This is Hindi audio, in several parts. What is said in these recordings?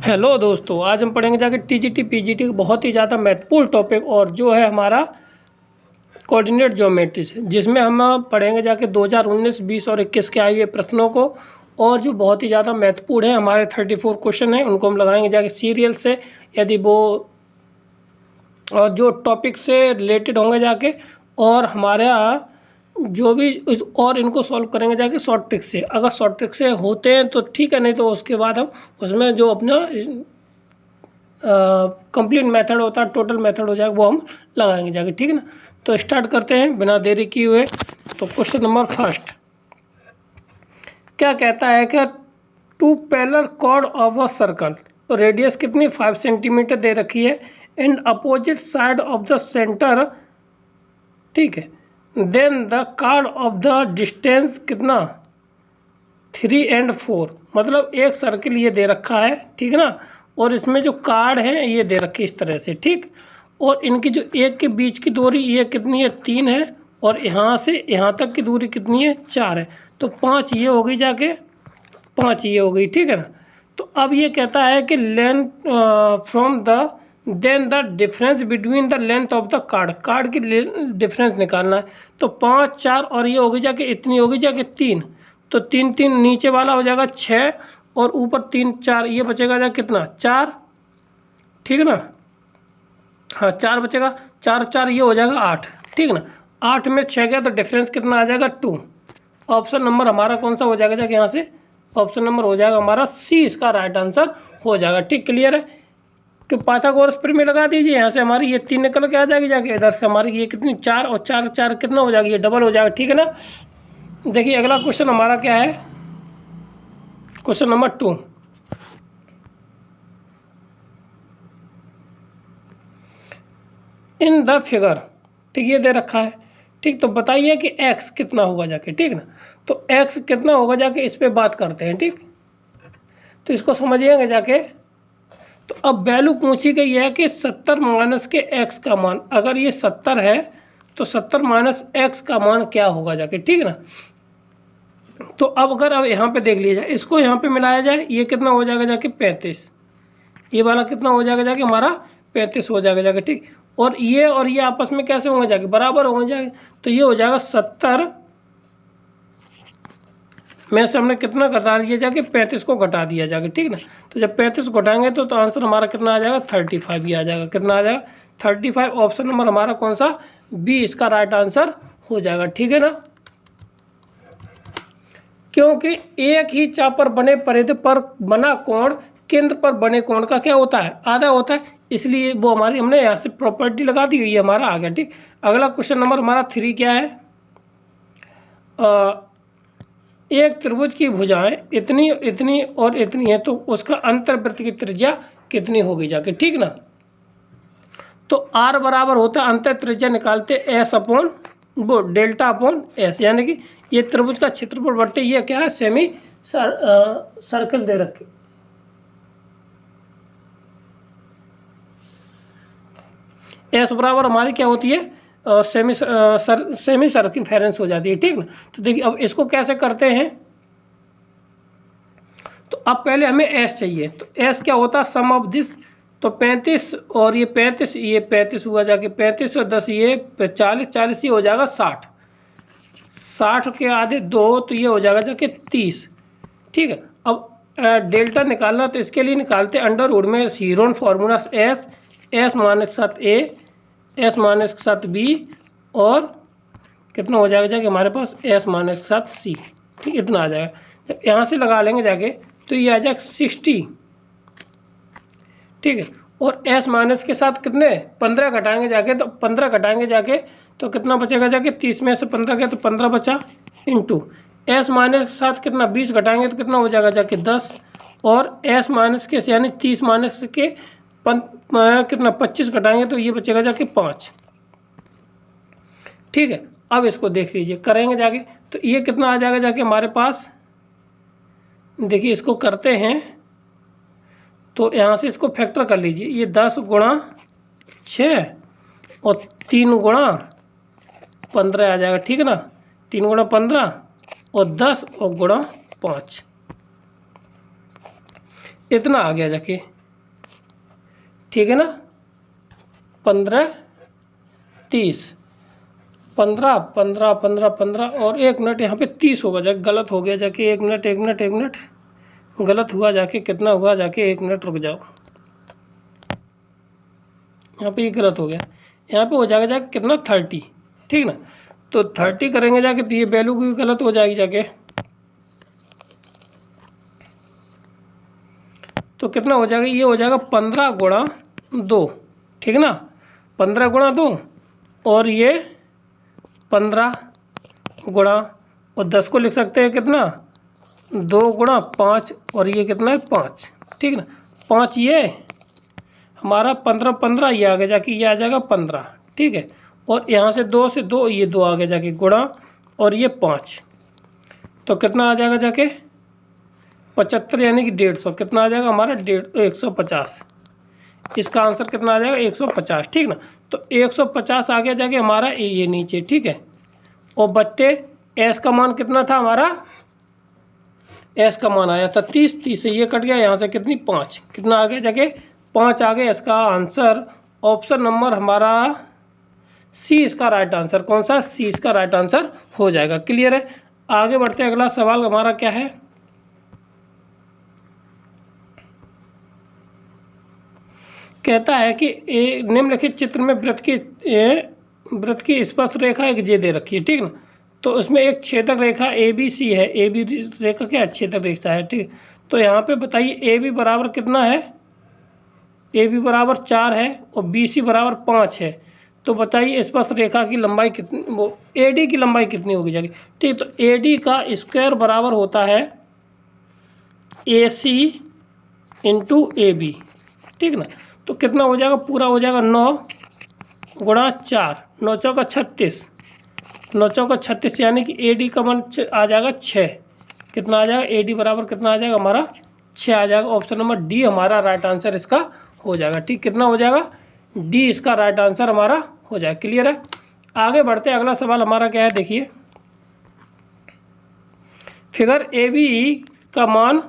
हेलो दोस्तों, आज हम पढ़ेंगे जाके टीजीटी पीजीटी का बहुत ही ज़्यादा महत्वपूर्ण टॉपिक और जो है हमारा कोऑर्डिनेट ज्योमेट्री से, जिसमें हम पढ़ेंगे जाके 2019, 20 और 21 के आए हुए प्रश्नों को। और जो बहुत ही ज़्यादा महत्वपूर्ण है, हमारे 34 क्वेश्चन हैं, उनको हम लगाएंगे जाके सीरियल से, यदि वो और जो टॉपिक से रिलेटेड होंगे जाके, और हमारा जो भी और इनको सॉल्व करेंगे जाके शॉर्ट ट्रिक से। अगर शॉर्ट ट्रिक से होते हैं तो ठीक है, नहीं तो उसके बाद हम उसमें जो अपना कंप्लीट मेथड होता है, टोटल मेथड हो जाएगा, वो हम लगाएंगे जाके, ठीक है ना। तो स्टार्ट करते हैं बिना देरी किए हुए। तो क्वेश्चन नंबर फर्स्ट क्या कहता है कि two parallel chord of a circle, तो रेडियस कितनी 5 सेंटीमीटर दे रखी है, and opposite side of the centre, ठीक है, then the chord of the distance कितना 3 and 4, मतलब एक सर्किल ये दे रखा है, ठीक है ना, और इसमें जो कार्ड है ये दे रखी है इस तरह से, ठीक। और इनकी जो एक के बीच की दूरी ये कितनी है 3 है, और यहाँ से यहाँ तक की दूरी कितनी है 4 है, तो 5 ये हो गई जाके, 5 ये हो गई, ठीक है ना। तो अब ये कहता है कि length from the then the difference between the length of the chord की डिफरेंस निकालना है। तो 5, 4 और ये होगी जाके इतनी होगी जाके 3, तो 3 3 नीचे वाला हो जाएगा 6, और ऊपर 3 4 ये बचेगा जाके कितना 4, ठीक है ना। हाँ 4 बचेगा, 4 4 ये हो जाएगा 8, ठीक है ना। 8 में 6 गया तो डिफरेंस कितना आ जाएगा 2। ऑप्शन नंबर हमारा कौन सा हो जाएगा जाके, यहाँ से ऑप्शन नंबर हो जाएगा हमारा सी, इसका राइट आंसर हो जाएगा, ठीक। क्लियर है कि पाइथागोरस प्रमेय लगा दीजिए, यहाँ से हमारी ये 3 निकल के आ जाएगी जाके, इधर से हमारी ये कितनी 4 और 4 4 कितना हो जाएगा, ये डबल हो जाएगा, ठीक है ना। देखिए अगला क्वेश्चन हमारा क्या है, question number 2। In the figure, ठीक, ये दे रखा है, ठीक। तो बताइए कि x कितना होगा जाके, ठीक ना। तो x कितना होगा जाके, इस पे बात करते हैं, ठीक। तो इसको समझिएगा जाके। तो अब वैल्यू पूछी गई है कि 70 माइनस के x का मान, अगर ये 70 है तो 70 माइनस x का मान क्या होगा जाके, ठीक है ना। तो अब अगर अब यहाँ पे देख लिया जाए, इसको यहाँ पे मिलाया जाए, ये कितना हो जाएगा जाके 35, ये वाला कितना हो जाएगा जाके हमारा 35 हो जाएगा जाके, ठीक। और ये आपस में कैसे होंगे जाके, बराबर होंगे जाके, तो ये हो जाएगा 70 में से हमने कितना घटा दिया जाके 35 को घटा दिया जाके, ठीक ना। तो जब 35 घटाएंगे तो आंसर हमारा कितना आ जाएगा 35 ही आ जाएगा, कितना आ जाएगा 35। ऑप्शन नंबर हमारा कौन सा, बी, इसका राइट आंसर हो जाएगा, ठीक है ना। क्योंकि एक ही चाप पर बने परिधि पर बना कोण केंद्र पर बने कोण का क्या होता है, आधा होता है, इसलिए वो हमारी हमने यहाँ से प्रॉपर्टी लगा दी हुई है, हमारा आ गया, ठीक। अगला क्वेश्चन नंबर हमारा 3 क्या है, एक त्रिभुज की भुजाएं इतनी इतनी और इतनी है, तो उसका अंतर्वृत्त की त्रिज्या कितनी होगी जाके, ठीक ना। तो r बराबर होता है, अंतर त्रिज्या निकालते s अपॉन वो डेल्टा अपॉन s, यानी कि ये त्रिभुज का क्षेत्रफल बटे ये क्या है, सेमी सर्कल दे रखे, s बराबर हमारी क्या होती है, सेमी सर्कमफेरेंस हो जाती है, ठीक ना। तो देखिए अब इसको कैसे करते हैं, तो अब पहले हमें s चाहिए, तो s क्या होता है, सम ऑफ दिस, तो 35 और ये 35, ये 35 हुआ जाके 35 और 10 ये 40, 40 ये हो जाएगा 60, 60 के आधे 2, तो ये हो जाएगा जाके 30, ठीक है। अब डेल्टा निकालना, तो इसके लिए निकालते अंडर रूट में Heron formula s minus 7 a, s minus 7 b, और कितना हो जाएगा जाके हमारे पास s माइनस 7 c, ठीक, इतना आ जाएगा। जब यहाँ से लगा लेंगे जाके तो ये आ जाएगा 60, ठीक है। और s माइनस के साथ कितने 15 घटाएंगे जाके, तो 15 घटाएंगे जाके तो कितना बचेगा जाके, 30 में से 15 गया तो 15 बचा, इंटू s माइनस के साथ कितना 20 घटाएंगे तो कितना हो जाएगा जाके 10, और s माइनस के यानी 30 माइनस के कितना 25 घटाएंगे तो ये बचेगा जाके 5, ठीक है। अब इसको देख लीजिए करेंगे जाके, तो ये कितना आ जाएगा जाके हमारे पास, देखिए इसको करते हैं, तो यहाँ से इसको फैक्टर कर लीजिए, ये 10 गुणा 6 और 3 गुणा 15 आ जाएगा, ठीक है ना। 3 गुणा 15 और 10 और गुणा 5, इतना आ गया जाके, ठीक है ना। 15 30, 15 15 15 15 और 1 मिनट यहाँ पे 30 होगा, जाके गलत हो गया, जाके 1 मिनट 1 मिनट 1 मिनट गलत हुआ, जाके कितना हुआ, जाके 1 मिनट रुक जाओ, यहाँ पे ये गलत हो गया, यहाँ पे हो जाएगा जाके कितना 30, ठीक ना। तो 30 करेंगे जाके तो ये वैल्यू भी गलत हो जाएगी जाके, तो कितना हो जाएगा, ये हो जाएगा 15 गुणा 2, ठीक ना, 15 गुणा 2 और ये 15 गुणा और 10 को लिख सकते हैं कितना 2 गुणा 5 और ये कितना है 5, ठीक ना। 5 ये हमारा 15 15 ये आगे जाके ये आ जाएगा 15, ठीक है। और यहाँ से 2 से 2 ये 2 आगे जाके गुणा और ये 5, तो कितना आ जाएगा जाके 75 यानी कि 150, कितना आ जाएगा हमारा 150, इसका आंसर कितना आ जाएगा 150, ठीक ना। तो 150 आ गया जाके हमारा ये नीचे, ठीक है। और बच्चे एस का मान कितना था हमारा, एस का मान आया था 30, 30 से ये कट गया, यहाँ से कितनी 5, कितना आ गया जाके 5 आ गया। इसका आंसर ऑप्शन नंबर हमारा सी इसका राइट आंसर, कौन सा, सी इसका राइट आंसर हो जाएगा। क्लियर है। आगे बढ़ते हैं, अगला सवाल हमारा क्या है, कहता है कि निम्नलिखित चित्र में वृत्त की स्पर्श रेखा एक जे दे रखी है, ठीक ना। तो उसमें एक छेदक रेखा ए बी सी है, ए बी रेखा क्या है, छेदक रेखा है, ठीक। तो यहाँ पे बताइए ए बी बराबर कितना है, ए बी बराबर 4 है और बी सी बराबर 5 है। तो बताइए स्पर्श रेखा की लंबाई कितनी, वो ए डी की लंबाई कितनी होगी जाएगी, ठीक। तो ए डी का स्क्वायर बराबर होता है ए सी इंटू ए बी, ठीक ना। तो कितना हो जाएगा, पूरा हो जाएगा 9 गुणा 4, 9 चौका 36, 9 चौका 36 यानी कि ए डी का मान आ जाएगा 6, कितना आ जाएगा ए डी बराबर कितना आ जाएगा हमारा 6 आ जाएगा। ऑप्शन नंबर डी हमारा राइट आंसर इसका हो जाएगा, ठीक। कितना हो जाएगा, डी इसका राइट आंसर हमारा हो जाएगा। क्लियर है। आगे बढ़ते हैं, अगला सवाल हमारा क्या है, देखिए फिगर ए बी का मान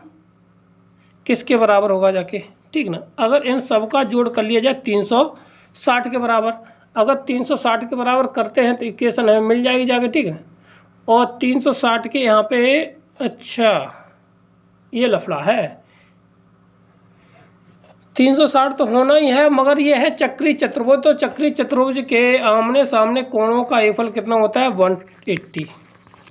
किसके बराबर होगा जाके, ठीक ना। अगर इन सब का जोड़ कर लिया जाए 360 के बराबर, अगर 360 के बराबर करते हैं तो इक्वेशन हमें मिल जाएगी जाके, ठीक है। और 360 के यहाँ पे, अच्छा ये लफड़ा है, 360 तो होना ही है, मगर ये है चक्री चतुर्भुज, तो चक्री चतुर्भुज के आमने सामने कोणों का योगफल कितना होता है 180,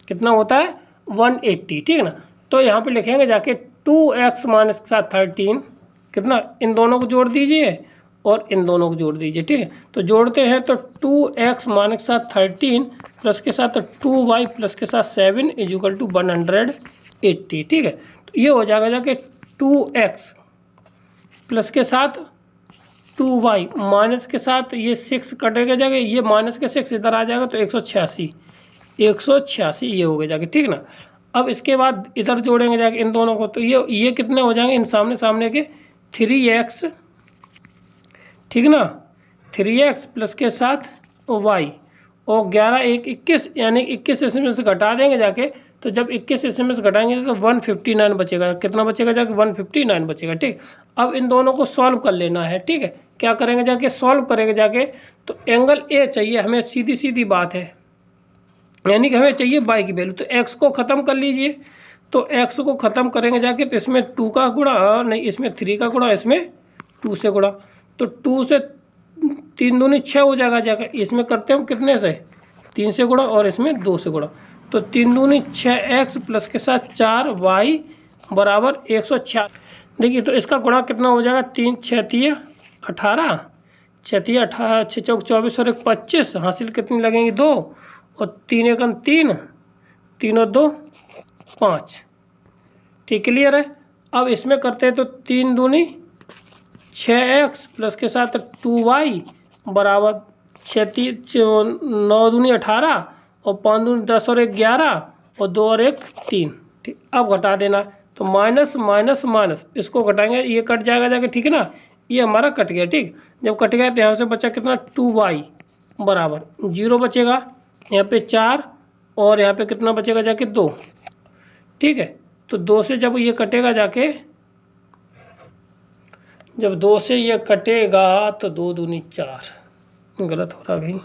कितना होता है 180, ठीक है ना। तो यहाँ पे लिखेंगे जाके 2x माइनस के साथ 13, कितना, इन दोनों को जोड़ दीजिए और इन दोनों को जोड़ दीजिए, ठीक है। तो जोड़ते हैं तो 2x माइनस के साथ 13 प्लस के साथ 2y प्लस के साथ 7 इज इक्वल टू 180, ठीक है। तो ये हो जाएगा जाके 2x प्लस के साथ 2y माइनस के साथ ये 6 कटेगा जाके, ये माइनस के 6 इधर आ जाएगा तो 186, 186 ये हो गया जाके, ठीक ना। अब इसके बाद इधर जोड़ेंगे जाके इन दोनों को, तो ये कितने हो जाएंगे इन सामने सामने के 3x, ठीक ना, 3x प्लस के साथ y और 11 1 21 यानी 21 इसमें से घटा देंगे जाके, तो जब 21 इसमें से घटाएंगे तो 159 बचेगा, कितना बचेगा जाके 159 बचेगा, ठीक। अब इन दोनों को सॉल्व कर लेना है, ठीक है। क्या करेंगे जाके, सॉल्व करेंगे जाके, तो एंगल ए चाहिए हमें, सीधी सीधी बात है, यानी कि हमें चाहिए y की वैल्यू। तो x को ख़त्म कर लीजिए, तो x को ख़त्म करेंगे जाके तो इसमें 2 का गुणा, नहीं इसमें 3 का गुणा, इसमें 2 से गुणा, तो 2 से 3 दूनी 6 हो जाएगा जाके, इसमें करते हैं हम कितने से 3 से गुणा और इसमें 2 से गुणा, तो 3 दूनी 6x प्लस के साथ 4y बराबर 186। देखिए तो इसका गुणा कितना हो जाएगा, 3 6 3 18, 6 3 18, 6 चौक 24 और 1 25, हासिल कितनी लगेंगी 2 और 3 1 3, 3 और 2 5, ठीक। क्लियर है। अब इसमें करते हैं तो 3 दूनी 6x प्लस के साथ 2y बराबर 9 दूनी 18 और 5 दूनी 10 और 1 11 और 2 और 1 3, ठीक। अब घटा देना, तो माइनस माइनस माइनस इसको घटाएंगे, ये कट जाएगा जाके, ठीक है ना, ये हमारा कट गया, ठीक। जब कट गया तो यहाँ से बचा कितना 2y बराबर 0 बचेगा, यहाँ पे 4 और यहाँ पे कितना बचेगा जाके 2, ठीक है। तो 2 से जब ये कटेगा जाके जब 2 से ये कटेगा तो 2 दूनी 4, गलत हो रहा भाई।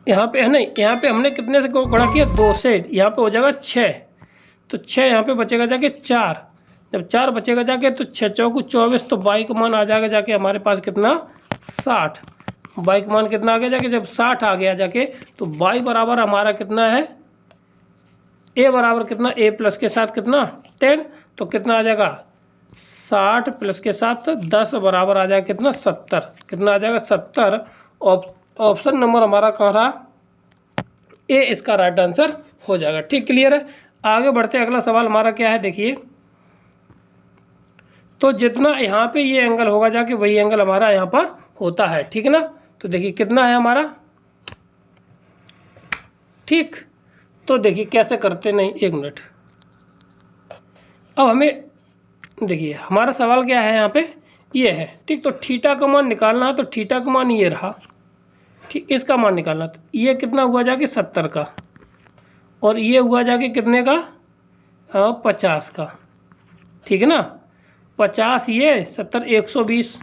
यहाँ पे है नहीं, यहाँ पे हमने कितने से गुणा किया 2 से, यहाँ पे हो जाएगा 6, तो 6 यहाँ पे बचेगा जाके 4, जब 4 बचेगा जाके तो 6 चौको 24, तो y का मान आ जाएगा जाके हमारे पास कितना 60, y का मान कितना आ गया जाके, जब 60 आ गया जाके तो y बराबर हमारा कितना है, a बराबर कितना, a प्लस के साथ कितना 10, तो कितना आ जाएगा 60 प्लस के साथ 10 बराबर आ जाएगा कितना 70, कितना आ जाएगा 70। ऑप्शन नंबर हमारा कहाँ रहा, ए इसका राइट आंसर हो जाएगा। ठीक, क्लियर है। आगे बढ़ते अगला सवाल हमारा क्या है, देखिए तो जितना यहाँ पे ये एंगल होगा जाके वही एंगल हमारा यहाँ पर होता है, ठीक है ना। तो देखिए कितना है हमारा, ठीक, तो देखिए कैसे करते, नहीं 1 मिनट। अब हमें देखिए हमारा सवाल क्या है यहाँ पे, ये है, ठीक, तो थीटा का मान निकालना है, तो थीटा का मान ये रहा, ठीक, इसका मान निकालना, तो ये कितना हुआ जाके 70 का, और ये हुआ जाके कितने का 50 का, ठीक है ना, 50 ये 70 120,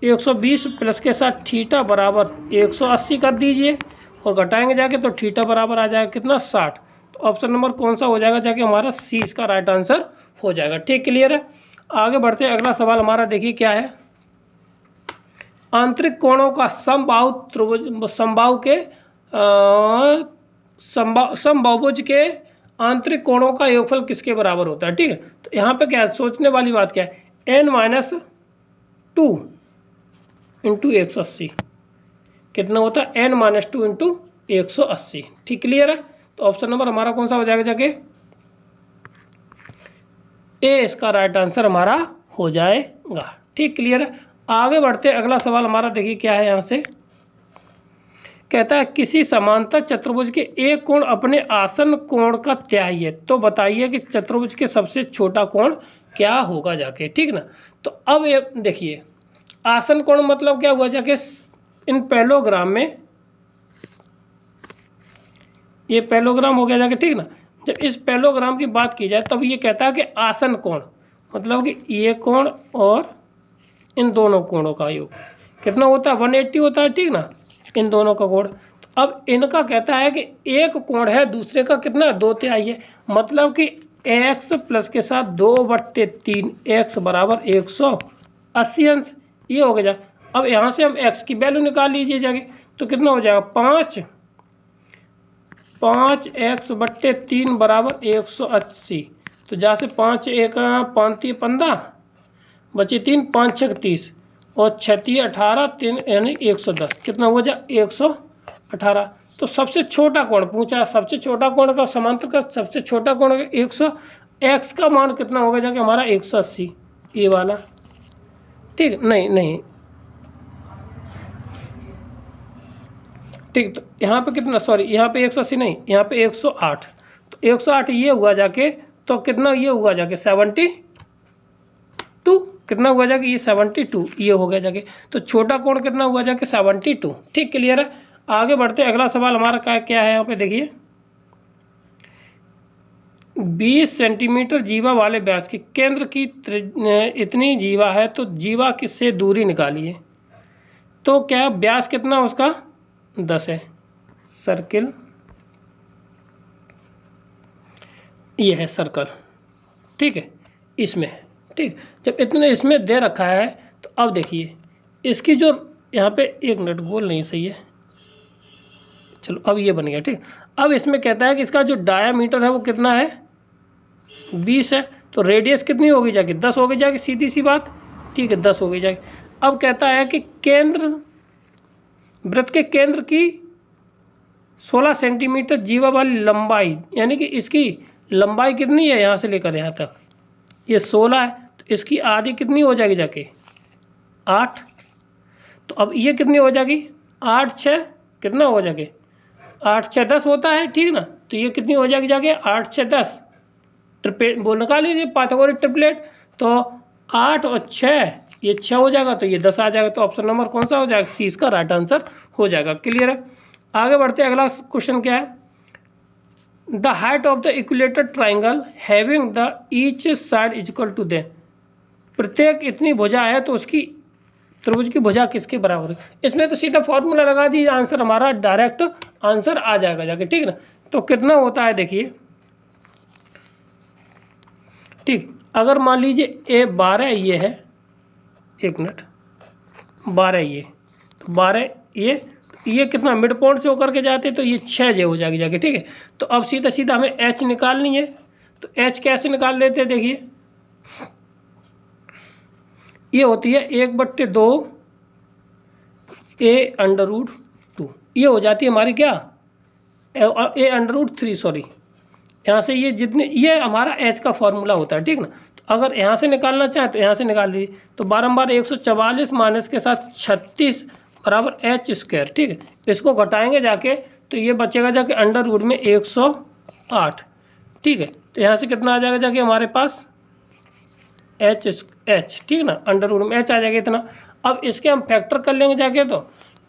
120 प्लस के साथ थीटा बराबर 180 कर दीजिए, और घटाएंगे जाके तो थीटा बराबर आ जाएगा कितना 60, तो ऑप्शन नंबर कौन सा हो जाएगा जाके हमारा सी इसका राइट आंसर हो जाएगा। ठीक, क्लियर है। आगे बढ़ते हैं अगला सवाल हमारा, देखिए क्या है, आंतरिक कोणों का समबाहुभुज के आंतरिक कोणों का योगफल किसके बराबर होता है, ठीक है। तो यहाँ पे क्या है, सोचने वाली बात क्या है, n-2 इंटू 180 कितना होता है, n-2 इंटू 180, ठीक, क्लियर है। तो ऑप्शन नंबर हमारा कौन सा हो जाएगा जाके, ए इसका राइट आंसर हमारा हो जाएगा। ठीक, क्लियर है। आगे बढ़ते अगला सवाल हमारा, देखिए क्या है, यहाँ से कहता है किसी समांतर चतुर्भुज के एक कोण अपने आसन कोण का तिहाई है, तो बताइए कि चतुर्भुज के सबसे छोटा कोण क्या होगा जाके, ठीक ना। तो अब ये देखिए आसन कोण मतलब क्या हुआ जाके, इन पैलोग्राम में, ये पैलोग्राम हो गया जाके, ठीक ना। जब इस पैलोग्राम की बात की जाए तब ये कहता है कि आसन कोण मतलब कि ये कोण और इन दोनों कोणों का योग कितना होता है, 180 होता है, ठीक ना, इन दोनों का कोण। तो अब इनका कहता है कि एक कोण है दूसरे का कितना 2 तिहाई है, मतलब कि x प्लस के साथ 2/3 x बराबर 180 अंश, ये हो गया। अब यहाँ से हम x की वैल्यू निकाल लीजिए जाके, तो कितना हो जाएगा 5x/3 बराबर 180, तो जहाँ से 5 1 5 15 बचे 3 5 6 30 और 6 18 3 यानी 110, कितना हो जाए 118। तो सबसे छोटा कोण पूछा, सबसे छोटा कोण का समांतर का सबसे छोटा कोण 100, x का मान कितना होगा जाके हमारा 180, ये वाला, ठीक, नहीं ठीक, तो यहाँ पे कितना, सॉरी यहाँ पे 180 नहीं, यहाँ पे 108, तो 108 ये हुआ जाके, तो कितना ये हुआ जाके 72, कितना हुआ जाके ये 72, ये हो गया जाके। तो छोटा कोण कितना हुआ जाके 72। ठीक, क्लियर है। आगे बढ़ते अगला सवाल हमारा क्या है, यहाँ पे देखिए 20 सेंटीमीटर जीवा वाले व्यास के केंद्र की इतनी जीवा है, तो जीवा किससे दूरी निकालिए। तो क्या व्यास कितना उसका 10 है, सर्किल, ये है सर्कल, ठीक है, इसमें, ठीक। जब इतने इसमें दे रखा है तो अब देखिए इसकी जो यहाँ पे 1 मिनट गोल नहीं सही है, चलो अब ये बन गया, ठीक। अब इसमें कहता है कि इसका जो डायामीटर है वो कितना है 20 है, तो रेडियस कितनी होगी जाके 10 होगी जाके, सीधी सी बात, ठीक है 10 होगी जाके। अब कहता है कि केंद्र वृत्त के केंद्र की 16 सेंटीमीटर जीवा वाली लंबाई, यानी कि इसकी लंबाई कितनी है यहाँ से लेकर यहाँ तक, ये 16 है, तो इसकी आधी कितनी हो जाएगी जाके 8। तो अब ये कितनी हो जाएगी 8 6 कितना हो जाएगी 8 6 10 होता है, ठीक ना। तो ये कितनी हो जाएगी जाके 8 6 10, ट्रिपलेट बोल निकाल लीजिए पाइथागोरस ट्रिपलेट, तो 8 और 6 ये 6 हो जाएगा, तो ये 10 आ जाएगा। तो ऑप्शन नंबर कौन सा हो जाएगा, सी इसका राइट आंसर हो जाएगा। क्लियर है। आगे बढ़ते अगला क्वेश्चन क्या है, the height of the equilateral triangle having the each side is equal to then, प्रत्येक इतनी भुजा है तो उसकी त्रिभुज की भुजा किसके बराबर है। इसमें तो सीधा फॉर्मूला लगा दीजिए, आंसर हमारा डायरेक्ट आंसर आ जाएगा जाके, ठीक है ना। तो कितना होता है देखिए, ठीक, अगर मान लीजिए ए 12 ये है, 1 मिनट, 12 ये, तो 12 ये कितना मिड पॉइंट से होकर के जाते तो ये 6j हो जाएगी जाके, ठीक है। तो अब सीधा सीधा हमें h निकालनी है, तो h कैसे निकाल लेते हैं देखिए, ये होती है 1/2 a√2, ये हो जाती है हमारी क्या a√3, सॉरी, यहाँ से ये जितने, ये हमारा h का फॉर्मूला होता है, ठीक ना। तो अगर यहाँ से निकालना चाहे तो यहाँ से निकाल दीजिए, तो 12 144 माइनस के साथ 36 बराबर h², ठीक है। इसको घटाएंगे जाके तो ये बचेगा जाके √ में 108, ठीक है। तो यहाँ से कितना आ जाएगा जाके हमारे पास h, ठीक ना, √ में h आ जाएगा इतना। अब इसके हम फैक्टर कर लेंगे जाके,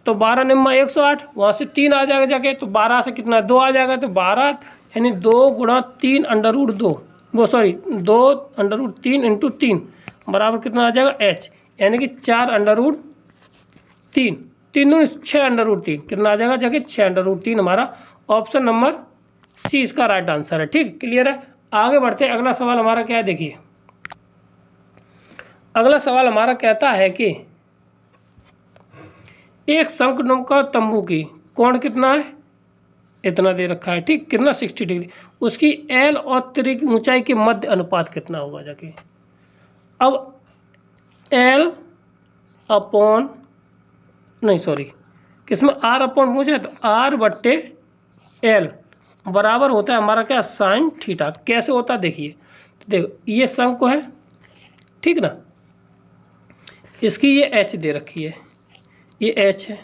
तो 12 निम्मा 108, वहाँ से 3 आ जाएगा जाके, तो 12 से कितना 2 आ जाएगा, तो 12 यानी 2 × 3 √2, वो सॉरी 2 √3 × 3 बराबर कितना आ जाएगा h, यानी कि 4 √3, 3 दूनी 6 √3, कितना आ जाएगा जाके 6 √3, हमारा ऑप्शन नंबर सी इसका राइट आंसर है, ठीक, क्लियर है। आगे बढ़ते हैं, अगला सवाल हमारा क्या है देखिए, अगला सवाल हमारा कहता है कि एक शंकुनुमा तंबू की कोण कितना है, इतना दे रखा है, ठीक, कितना 60 डिग्री, उसकी एल और त्रि की ऊंचाई के मध्य अनुपात कितना होगा जाके। अब एल अपॉन, नहीं सॉरी, किसमें r अपॉन पूछे, तो r/l बराबर होता है हमारा क्या sin थीटा। कैसे होता है देखिए, तो देखो ये शंकु है, ठीक ना, इसकी ये h दे रखी है, ये h है,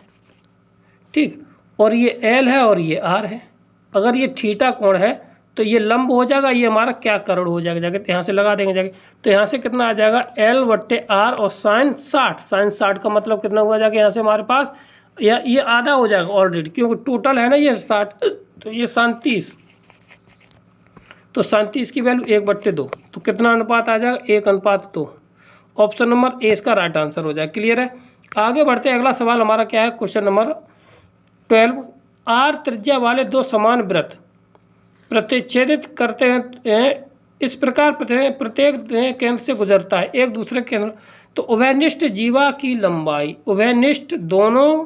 ठीक, और ये l है और ये r है। अगर ये थीटा कोण है तो ये लंब हो जाएगा, ये हमारा क्या करोड़ हो जाएगा जाके, तो यहाँ से लगा देंगे जाके, तो यहाँ से कितना आ जाएगा l/r और sin 60 का मतलब कितना हुआ जाके, यहाँ से हमारे पास या ये आधा हो जाएगा ऑलरेडी, क्योंकि टोटल है ना ये 60, तो ये 37, तो 37 की वैल्यू 1/2, तो कितना अनुपात आ जाएगा 1:2। ऑप्शन नंबर ए इसका राइट आंसर हो जाएगा, क्लियर है। आगे बढ़ते हैं, अगला सवाल हमारा क्या है, क्वेश्चन नंबर 12, r त्रिज्या वाले दो समान वृत्त प्रतिच्छेदित करते हैं, इस प्रकार प्रत्येक केंद्र से गुजरता है एक दूसरे केंद्र, तो उभयनिष्ठ जीवा की लंबाई, उभयनिष्ठ दोनों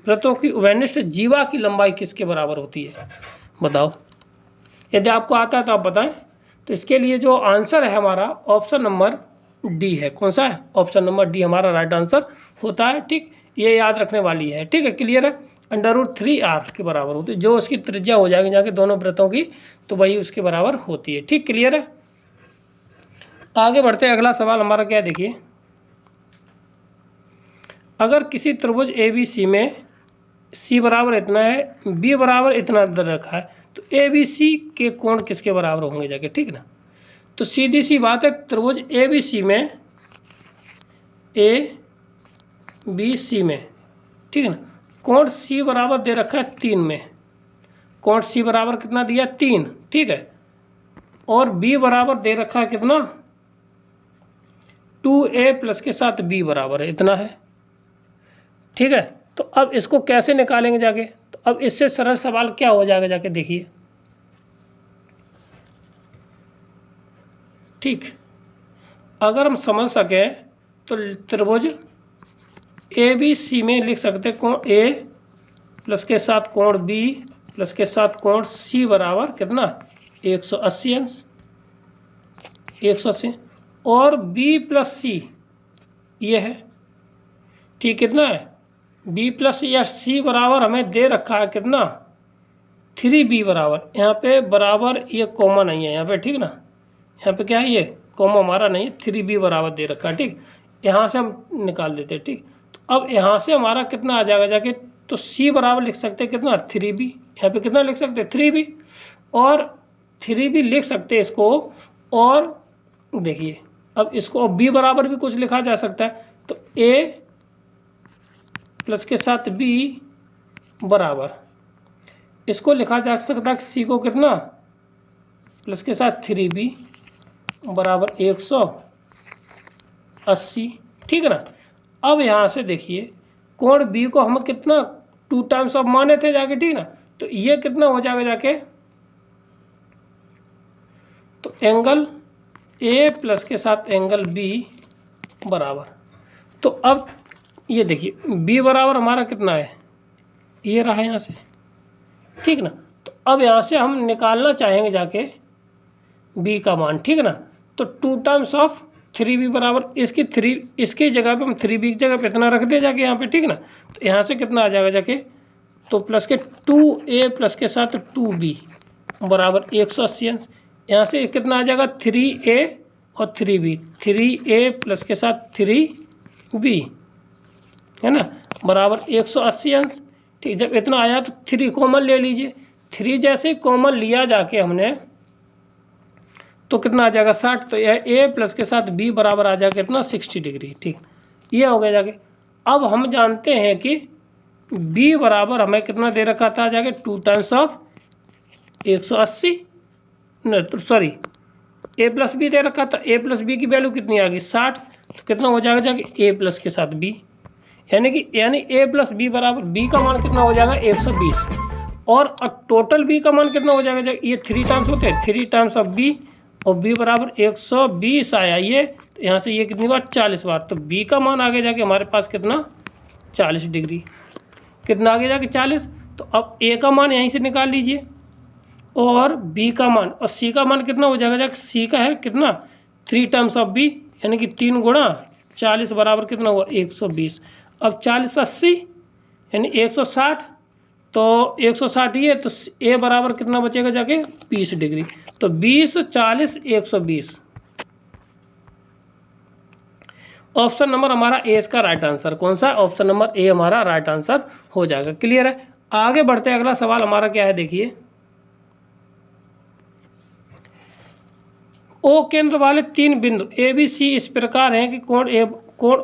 वृत्तों की उभयनिष्ठ जीवा की लंबाई किसके बराबर होती है, बताओ। यदि आपको आता है तो आप बताएं। तो इसके लिए जो आंसर है हमारा ऑप्शन नंबर डी है, कौन सा है, ऑप्शन नंबर डी हमारा राइट आंसर होता है, ठीक, ये याद रखने वाली है, ठीक है, क्लियर है। √3r के बराबर होती है, जो उसकी त्रिज्या हो जाएगी जाके दोनों वृत्तों की, तो वही उसके बराबर होती है, ठीक, क्लियर है। आगे बढ़ते हैं, अगला सवाल हमारा क्या है देखिए, अगर किसी त्रिभुज ABC में C बराबर इतना है, B बराबर इतना दे रखा है, तो ABC के कोण किसके बराबर होंगे जाके, ठीक ना। तो सीधी सी बात है, त्रिभुज ABC में, ABC में, ठीक है ना, कोण C बराबर दे रखा है 3 में, कोण C बराबर कितना दिया 3, ठीक है, और B बराबर दे रखा है कितना 2a प्लस के साथ B बराबर है इतना है, ठीक है। तो अब इसको कैसे निकालेंगे जाके, तो अब इससे सरल सवाल क्या हो जाएगा जाके देखिए, ठीक, अगर हम समझ सकें तो त्रिभुज ABC में लिख सकते कोण A प्लस के साथ कोण B प्लस के साथ कोण C बराबर कितना 180 अंश, 180, और B प्लस C ये है, ठीक, कितना है B प्लस या C बराबर हमें दे रखा है कितना 3B बराबर, यहाँ पे बराबर ये कॉमा नहीं है यहाँ पे, ठीक ना, यहाँ पे क्या है ये कॉमा हमारा नहीं है, 3B बराबर दे रखा है, ठीक, यहाँ से हम निकाल देते हैं, ठीक। तो अब यहाँ से हमारा कितना आ जाएगा जाके, तो C बराबर लिख सकते हैं कितना 3B, यहाँ पे कितना लिख सकते हैं 3B, और 3B लिख सकते हैं इसको, और देखिए अब इसको B बराबर भी कुछ लिखा जा सकता है, तो A प्लस के साथ B बराबर, इसको लिखा जा सकता है C को कितना प्लस के साथ 3b बराबर 180, ठीक है ना। अब यहाँ से देखिए कोण बी को हम कितना 2 टाइम्स ऑफ माने थे जाके, ठीक ना। तो ये कितना हो जाएगा जाके, तो एंगल ए प्लस के साथ एंगल बी बराबर, तो अब ये देखिए बी बराबर हमारा कितना है, ये रहा यहाँ से, ठीक ना। तो अब यहाँ से हम निकालना चाहेंगे जाके बी का मान, ठीक है ना। तो 2 टाइम्स ऑफ 3b बराबर इसकी जगह पे हम 3b की जगह पे इतना रख दे जाके यहाँ पे, ठीक ना। तो यहाँ से कितना आ जाएगा जाके, तो प्लस के 2a प्लस के साथ 2b बराबर 180। यहाँ से कितना आ जाएगा 3a और 3b, 3a प्लस के साथ 3b है ना बराबर 180 अंश, ठीक। जब इतना आया तो 3 कॉमन ले लीजिए, 3 जैसे कॉमन लिया जाके हमने तो कितना आ जाएगा 60। तो यह a प्लस के साथ b बराबर आ जाएगा कितना 60 डिग्री, ठीक। ये हो गया जाके। अब हम जानते हैं कि b बराबर हमें कितना दे रखा था जाके 2 times of 180, sorry a plus b दे रखा था। a प्लस बी की वैल्यू कितनी आ गई 60, तो कितना हो जाएगा जाके a प्लस के साथ b, यानी a प्लस बी बराबर b का मान कितना हो जाएगा 120, और टोटल b का मान कितना हो जाएगा जाके, ये 3 टाइम्स होते हैं, 3 टाइम्स ऑफ b और b बराबर 120 आया ये, तो यहाँ से ये कितनी बार 40 बार, तो b का मान आगे जाके हमारे पास कितना 40 डिग्री, कितना आगे जाके 40। तो अब a का मान यहीं से निकाल लीजिए और b का मान, और c का मान कितना हो जाएगा जाके, c का है कितना 3 टाइम्स ऑफ b, यानी कि 3 गुणा 40 बराबर कितना हुआ 120। अब 40 80 यानी 160, तो 160 ये, तो a बराबर कितना बचेगा जाके 20 डिग्री, तो 20 40 120। ऑप्शन नंबर हमारा ए इसका राइट आंसर कौन सा, ऑप्शन नंबर ए हमारा राइट आंसर हो जाएगा। क्लियर है। आगे बढ़ते हैं, अगला सवाल हमारा क्या है देखिए, ओ केंद्र वाले 3 बिंदु ए बी सी इस प्रकार हैं कि कोण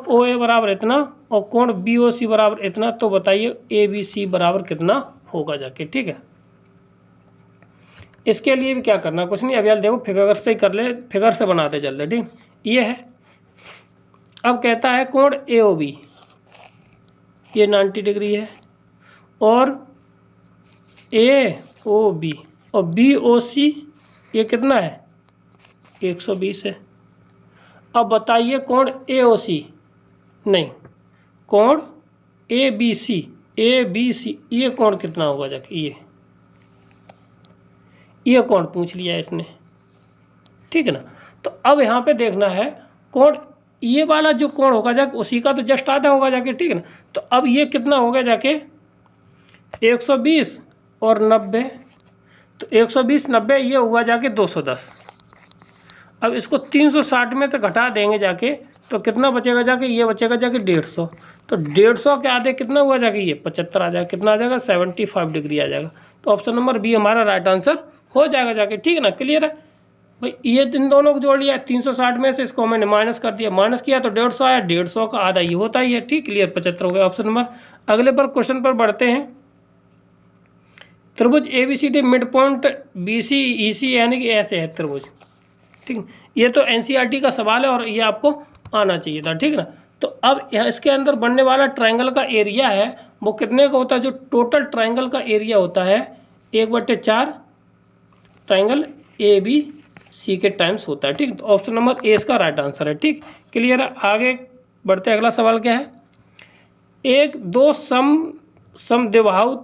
ओ ए बराबर इतना और कोण बी ओ सी बराबर इतना, तो बताइए ए बी सी बराबर कितना होगा जाके, ठीक है। इसके लिए भी क्या करना, कुछ नहीं, अभी यार देखो फिगर से ही कर ले, फिगर से बनाते चल रहे, ठीक। ये है, अब कहता है कोण ए ओ बी ये 90 डिग्री है, और ए ओ बी और बी ओ सी ये कितना है 120 है। अब बताइए कोण ए ओ सी, नहीं कोण ए बी सी ये कोण कितना होगा जाके, ये कोण पूछ लिया इसने, ठीक है ना। तो अब यहाँ पे देखना है कोण ये वाला जो कोण होगा जाके उसी का तो जस्ट आधा होगा जाके, ठीक है ना। तो अब ये कितना होगा जाके 120 और 90, तो 120 90 ये हुआ जाके 210। अब इसको 360 में तो घटा देंगे जाके, तो कितना बचेगा जाके, ये बचेगा जाके 150, तो 150 के आधे कितना हुआ जाके ये 75 आ जाएगा, कितना आ जाएगा 75 डिग्री आ जाएगा। तो ऑप्शन नंबर बी हमारा राइट आंसर हो जाएगा जाके, ठीक है ना। क्लियर है भाई, ये इन दोनों को जोड़ लिया, 360 में से इसको मैंने माइनस कर दिया, माइनस किया तो 150 आया, 150 का आधा ये होता ही है, ठीक। क्लियर, 75 हो गया ऑप्शन नंबर। अगले पर क्वेश्चन पर बढ़ते हैं। त्रिभुज ABCD mid point BC EC यानी कि ऐसे है त्रिभुज, ठीक। ये तो NCERT का सवाल है और ये आपको आना चाहिए था, ठीक ना। तो अब इसके अंदर बनने वाला ट्रायंगल का एरिया है वो कितने का होता है, जो टोटल ट्रायंगल का एरिया होता है 1/4 ट्रायंगल ABC के टाइम्स होता है, ठीक। तो ऑप्शन नंबर ए इसका राइट आंसर है, ठीक। क्लियर है। आगे बढ़ते अगला सवाल क्या है, एक दो समद्विबाहु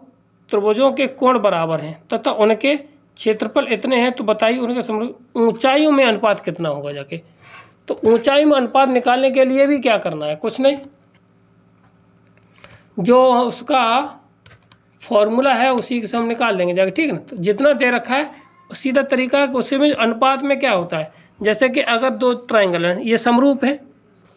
त्रिभुजों के कोण बराबर हैं तथा उनके क्षेत्रफल इतने हैं, तो बताइए उनके ऊंचाइयों में अनुपात कितना होगा जाके। तो ऊंचाई में अनुपात निकालने के लिए भी क्या करना है, कुछ नहीं, जो उसका फॉर्मूला है उसी से हम निकाल देंगे जाके, ठीक है ना। तो जितना दे रखा है सीधा तरीका है, उसी में अनुपात में क्या होता है, जैसे कि अगर दो ट्रायंगल हैं ये समरूप है,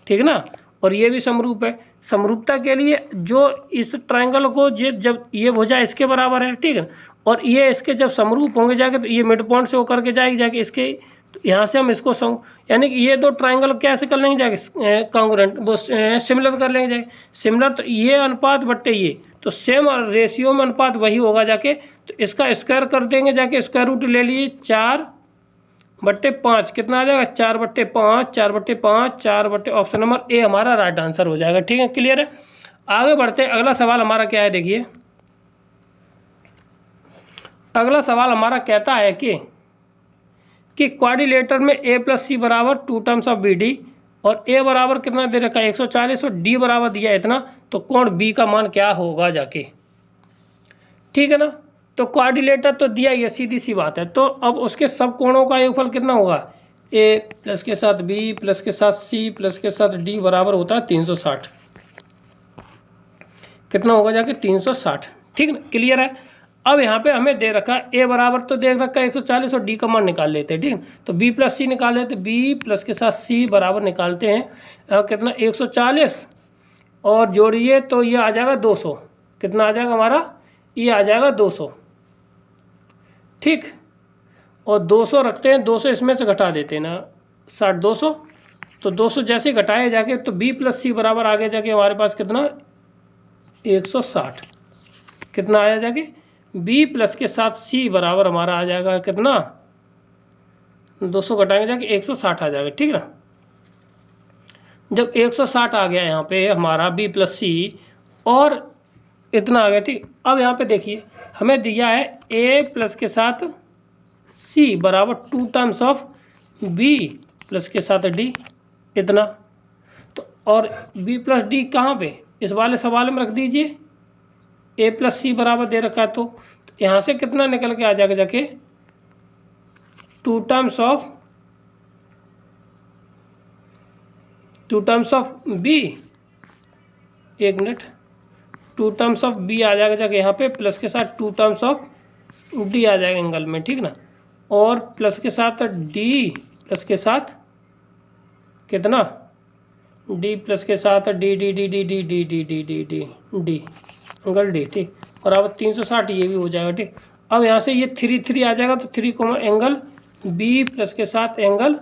ठीक है ना, और ये भी समरूप है, समरूपता के लिए जो इस ट्रायंगल को जब ये भुजा इसके बराबर है, ठीक है, और ये इसके जब समरूप होंगे जाके तो ये मिड पॉइंट से होकर के जाएगी जाके इसके, तो यहाँ से हम इसको यानी कि ये दो ट्रायंगल कैसे कर लेंगे जाके कॉन्ग्रुएंट, वो सिमिलर कर लेंगे जाके, सिमिलर, तो ये अनुपात बट्टे ये, तो सेम रेशियो में अनुपात वही होगा जाके। तो इसका स्क्वायर कर देंगे जाके, स्क्वायर रूट ले लिए 4 बट्टे 5 कितना आ जाएगा 4/5, 4/5, 4 ऑप्शन नंबर ए हमारा राइट आंसर हो जाएगा। ठीक है, क्लियर है। आगे बढ़ते हैं, अगला सवाल हमारा क्या है, देखिए अगला सवाल हमारा कहता है कि क्वाड्रिलेटर में a + c बराबर 2 टर्म्स ऑफ BD और a बराबर कितना दे रखा है 140 और d बराबर दिया है इतना, तो कोण b का मान क्या होगा जाके। ठीक है ना, तो क्वाड्रिलेटर तो दिया, ये सीधी सी बात है। तो अब उसके सब कोणों का योगफल कितना होगा, a प्लस के साथ b प्लस के साथ c प्लस के साथ d बराबर होता है 360। कितना होगा जाके 360। ठीक है, क्लियर है। अब यहाँ पे हमें दे रखा है a बराबर तो दे रखा है 140 और d का मान निकाल लेते हैं। ठीक है, तो b प्लस c निकाल लेते, b प्लस के साथ c बराबर निकालते हैं कितना 140 और जोड़िए तो ये आ जाएगा 200। कितना आ जाएगा हमारा, ये आ जाएगा 200। ठीक, और 200 रखते हैं, 200 इसमें से घटा देते हैं ना 60 200, तो 200 जैसे घटाए जाके तो b प्लस c बराबर आगे जाके हमारे पास कितना 160। कितना आया जाके b प्लस के साथ c बराबर हमारा आ जाएगा कितना 200 घटाएंगे जाके 160 आ जाएगा। ठीक है ना, जब 160 आ गया यहाँ पे हमारा b प्लस c और इतना आ गया। ठीक, अब यहाँ पे देखिए हमें दिया है a प्लस के साथ c बराबर 2 टर्म्स ऑफ b प्लस के साथ d इतना, तो और b प्लस d कहाँ पे इस वाले सवाल में रख दीजिए, a प्लस c बराबर दे रखा है तो यहाँ से कितना निकल के आ जाएगा जाके 2 टर्म्स ऑफ b, एक मिनट 2 टर्म्स ऑफ b आ जाएगा जाके यहाँ पे प्लस के साथ 2 टर्म्स ऑफ d आ जाएगा एंगल में। ठीक ना, और प्लस के साथ d प्लस के साथ कितना d प्लस के साथ d d d d d d d d d d d angle d। ठीक, बराबर 360 ये भी हो जाएगा। ठीक, अब यहाँ से ये 3 3 आ जाएगा तो 3 कोमा एंगल b प्लस के साथ एंगल